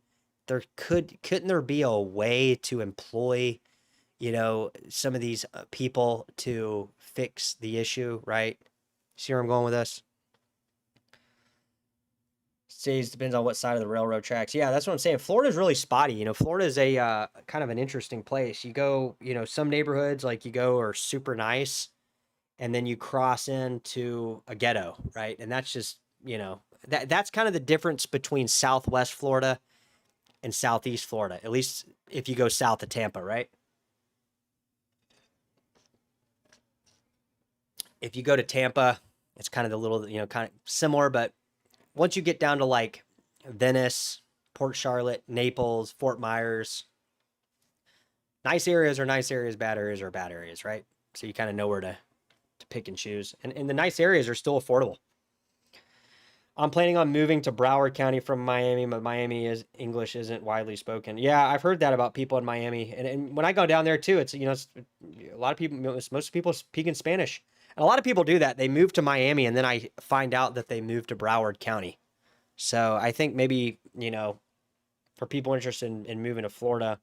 couldn't there be a way to employ, some of these people to fix the issue, right? See where I'm going with this? Says depends on what side of the railroad tracks. Yeah, that's what I'm saying. Florida's really spotty. Florida is a kind of an interesting place. You go, some neighborhoods like you go are super nice, and then you cross into a ghetto, right? And that's just, that's kind of the difference between Southwest Florida and Southeast Florida, at least if you go south of Tampa, right? If you go to Tampa, it's kind of the little, kind of similar, but once you get down to like Venice, Port Charlotte, Naples, Fort Myers, nice areas are nice areas, bad areas are bad areas, right? So you kind of know where to pick and choose. And the nice areas are still affordable. I'm planning on moving to Broward County from Miami, but English isn't widely spoken. Yeah, I've heard that about people in Miami. And when I go down there too, it's, it's a lot of people, most people speak in Spanish. And a lot of people do that. They move to Miami and then I find out that they moved to Broward County. So I think maybe, for people interested in moving to Florida,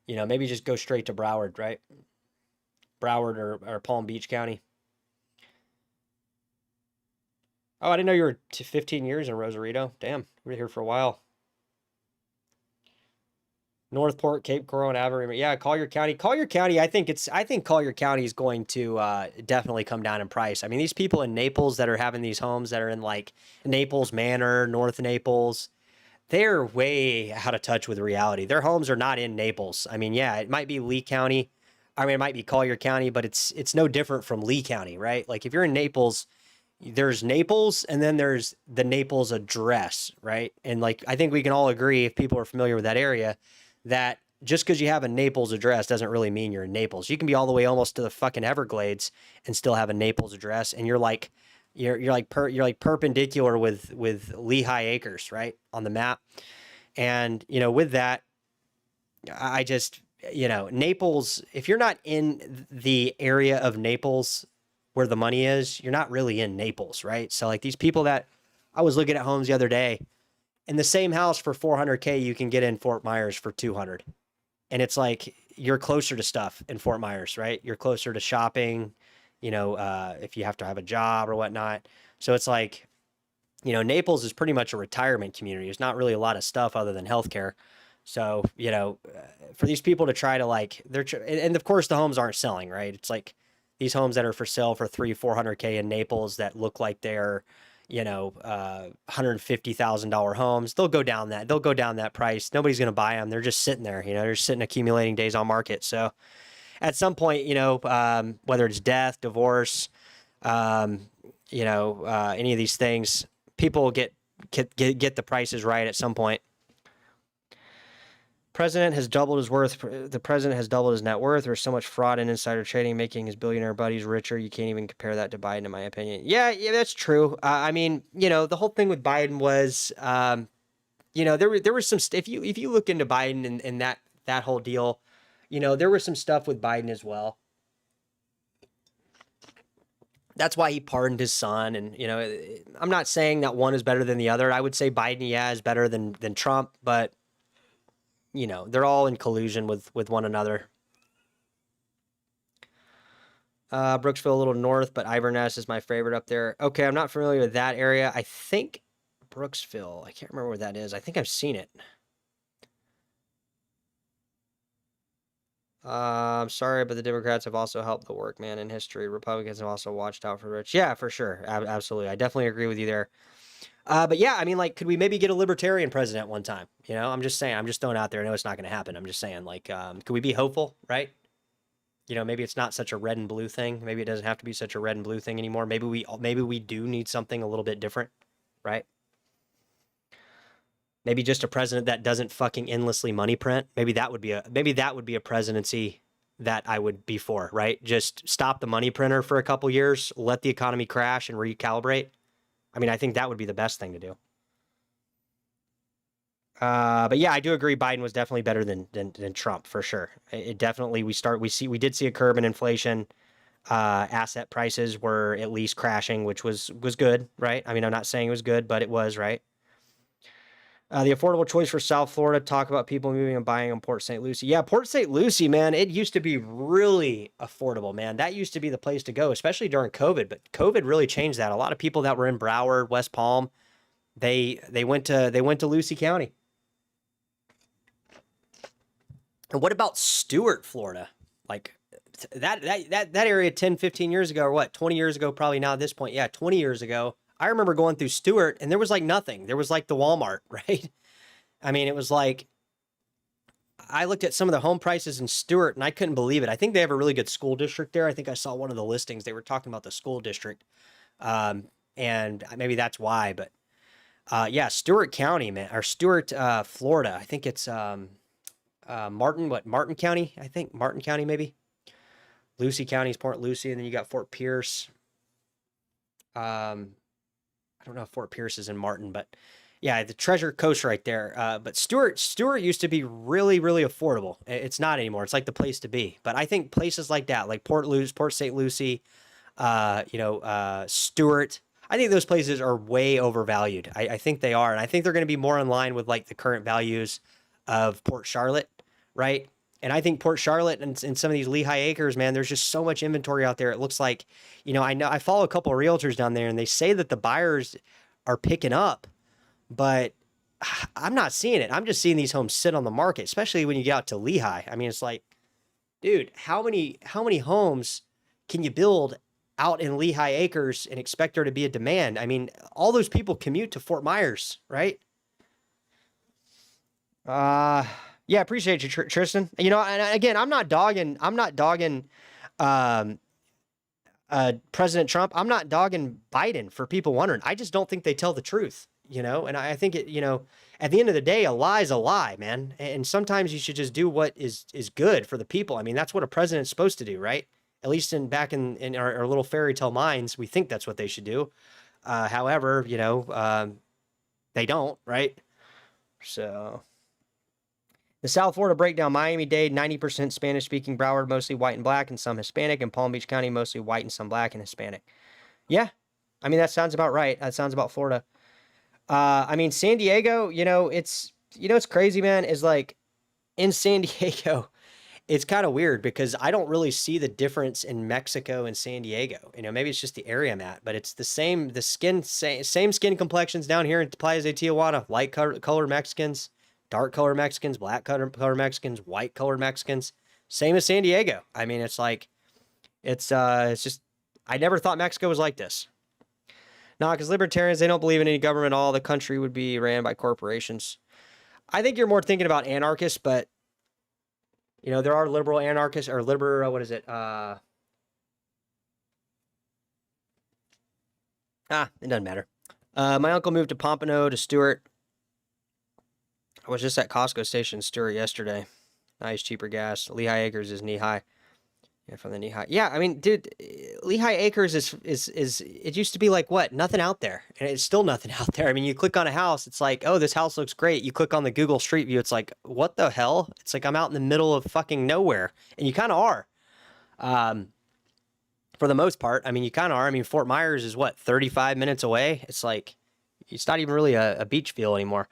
maybe just go straight to Broward, right? Broward or Palm Beach County. Oh, I didn't know you were 15 years in Rosarito. Damn, we were here for a while. Northport, Cape Coral, and Avalon. Yeah, Collier County. Collier County, I think Collier County is going to definitely come down in price. I mean, these people in Naples that are having these homes that are in like Naples Manor, North Naples, they're way out of touch with reality. Their homes are not in Naples. I mean, yeah, it might be Lee County. I mean, it might be Collier County, but it's no different from Lee County, right? Like if you're in Naples, there's Naples and then there's the Naples address, right? And like I think we can all agree, if people are familiar with that area, that just because you have a Naples address doesn't really mean you're in Naples. You can be all the way almost to the fucking Everglades and still have a Naples address, and you're like perpendicular with Lehigh Acres, right, on the map. And with that, I just Naples. If you're not in the area of Naples where the money is, you're not really in Naples, right? So like these people that I was looking at homes the other day, in the same house for $400K, you can get in Fort Myers for $200. And it's like, you're closer to stuff in Fort Myers, right? You're closer to shopping, if you have to have a job or whatnot. So it's like, Naples is pretty much a retirement community. There's not really a lot of stuff other than healthcare. So, for these people to try to like, and of course the homes aren't selling, right? It's like these homes that are for sale for $300-400K in Naples that look like they're, $150,000 homes. They'll go down that price. Nobody's going to buy them. They're just sitting there, they're just sitting accumulating days on market. So at some point, whether it's death, divorce, any of these things, people get the prices right at some point. President has doubled his worth. The president has doubled his net worth. There's so much fraud and insider trading, making his billionaire buddies richer. You can't even compare that to Biden, in my opinion. Yeah, that's true. I mean, the whole thing with Biden was, there was some. If you look into Biden and that whole deal, there was some stuff with Biden as well. That's why he pardoned his son, and I'm not saying that one is better than the other. I would say Biden, is better than Trump, but. They're all in collusion with one another. Brooksville, a little north, but Iverness is my favorite up there. Okay, I'm not familiar with that area. I think Brooksville, I can't remember where that is. I think I've seen it. I'm sorry, but the Democrats have also helped the workman in history. Republicans have also watched out for the rich. Yeah, for sure. Absolutely. I definitely agree with you there. But yeah, I mean, like, could we maybe get a libertarian president one time? I'm just saying, I'm just throwing out there. I know it's not going to happen. I'm just saying, like, could we be hopeful, right? Maybe it's not such a red and blue thing. Maybe it doesn't have to be such a red and blue thing anymore. Maybe we do need something a little bit different, right? Maybe just a president that doesn't fucking endlessly money print. Maybe that would be a presidency that I would be for, right? Just stop the money printer for a couple years, let the economy crash and recalibrate. I mean, I think that would be the best thing to do. But yeah, I do agree. Biden was definitely better than Trump for sure. It definitely, we did see a curve in inflation. Asset prices were at least crashing, which was good, right? I mean, I'm not saying it was good, but it was, right? The affordable choice for South Florida, talk about people moving and buying in Port St. Lucie. Yeah, Port St. Lucie, man, it used to be really affordable, man. That used to be the place to go, especially during COVID, but COVID really changed that. A lot of people that were in Broward, West Palm, they went to Lucie County. And what about Stuart, Florida? Like that area 10, 15 years ago, or what, 20 years ago, probably now at this point. Yeah, 20 years ago, I remember going through Stewart and there was like nothing. There was like the Walmart, right? I mean, it was like, I looked at some of the home prices in Stewart and I couldn't believe it. I think they have a really good school district there. I think I saw one of the listings. They were talking about the school district. And maybe that's why, but yeah, Stewart County, man, or Stewart, Florida. I think it's Martin County, I think. Martin County, maybe. Lucy County is Port Lucy, and then you got Fort Pierce. I don't know if Fort Pierce is in Martin, but yeah, the Treasure Coast right there. But Stewart used to be really, really affordable. It's not anymore. It's like the place to be. But I think places like that, like Port St. Lucie, Stewart, I think those places are way overvalued. I think they are. And I think they're going to be more in line with like the current values of Port Charlotte, right? And I think Port Charlotte and some of these Lehigh Acres, man, there's just so much inventory out there. It looks like, I know I follow a couple of realtors down there and they say that the buyers are picking up, but I'm not seeing it. I'm just seeing these homes sit on the market, especially when you get out to Lehigh. I mean, it's like, dude, how many homes can you build out in Lehigh Acres and expect there to be a demand? I mean, all those people commute to Fort Myers, right? Yeah, appreciate you, Tristan. And again, I'm not dogging um, President Trump. I'm not dogging Biden for people wondering. I just don't think they tell the truth, and I think at the end of the day, a lie is a lie, man. And sometimes you should just do what is good for the people. I mean, that's what a president's supposed to do, right? At least back in our little fairy tale minds, we think that's what they should do. However, they don't, right? So the South Florida breakdown: Miami-Dade, 90% Spanish-speaking; Broward, mostly white and black and some Hispanic; and Palm Beach County, mostly white and some black and Hispanic. Yeah, I mean, that sounds about right. That sounds about Florida. I mean, San Diego, it's crazy, man, is like in San Diego, it's kind of weird because I don't really see the difference in Mexico and San Diego. Maybe it's just the area I'm at, but it's the same skin complexions down here in Playa de Tijuana: light color Mexicans, dark color Mexicans, black color Mexicans, white colored Mexicans. Same as San Diego. I mean, it's like, it's just, I never thought Mexico was like this. No, because libertarians, they don't believe in any government at all. The country would be ran by corporations. I think you're more thinking about anarchists, but there are liberal anarchists, or what is it? It doesn't matter. My uncle moved to Pompano to Stewart. I was just at Costco station Stewart yesterday. Nice, cheaper gas. Lehigh Acres is knee high. Yeah, from the knee high. Yeah, I mean, dude, Lehigh Acres is it used to be like what? Nothing out there. And it's still nothing out there. I mean, you click on a house, it's like, oh, this house looks great. You click on the Google Street View, it's like, what the hell? It's like I'm out in the middle of fucking nowhere. And you kind of are. For the most part. I mean, you kind of are. I mean, Fort Myers is what, 35 minutes away? It's like, it's not even really a beach feel anymore.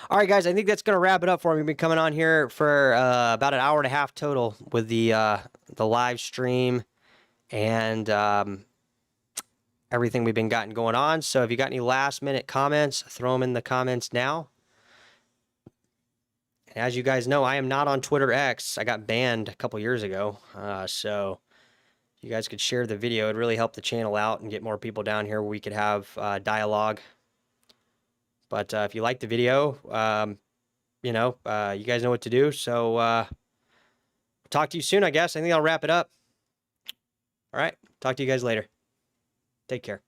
All right, guys, I think that's going to wrap it up for me. We've been coming on here for about an hour and a half total with the live stream and everything we've been going on. So if you got any last-minute comments, throw them in the comments now. And as you guys know, I am not on Twitter X. I got banned a couple years ago. So you guys could share the video. It'd really help the channel out and get more people down here where we could have dialogue. But if you like the video, you guys know what to do. So talk to you soon, I guess. I think I'll wrap it up. All right. Talk to you guys later. Take care.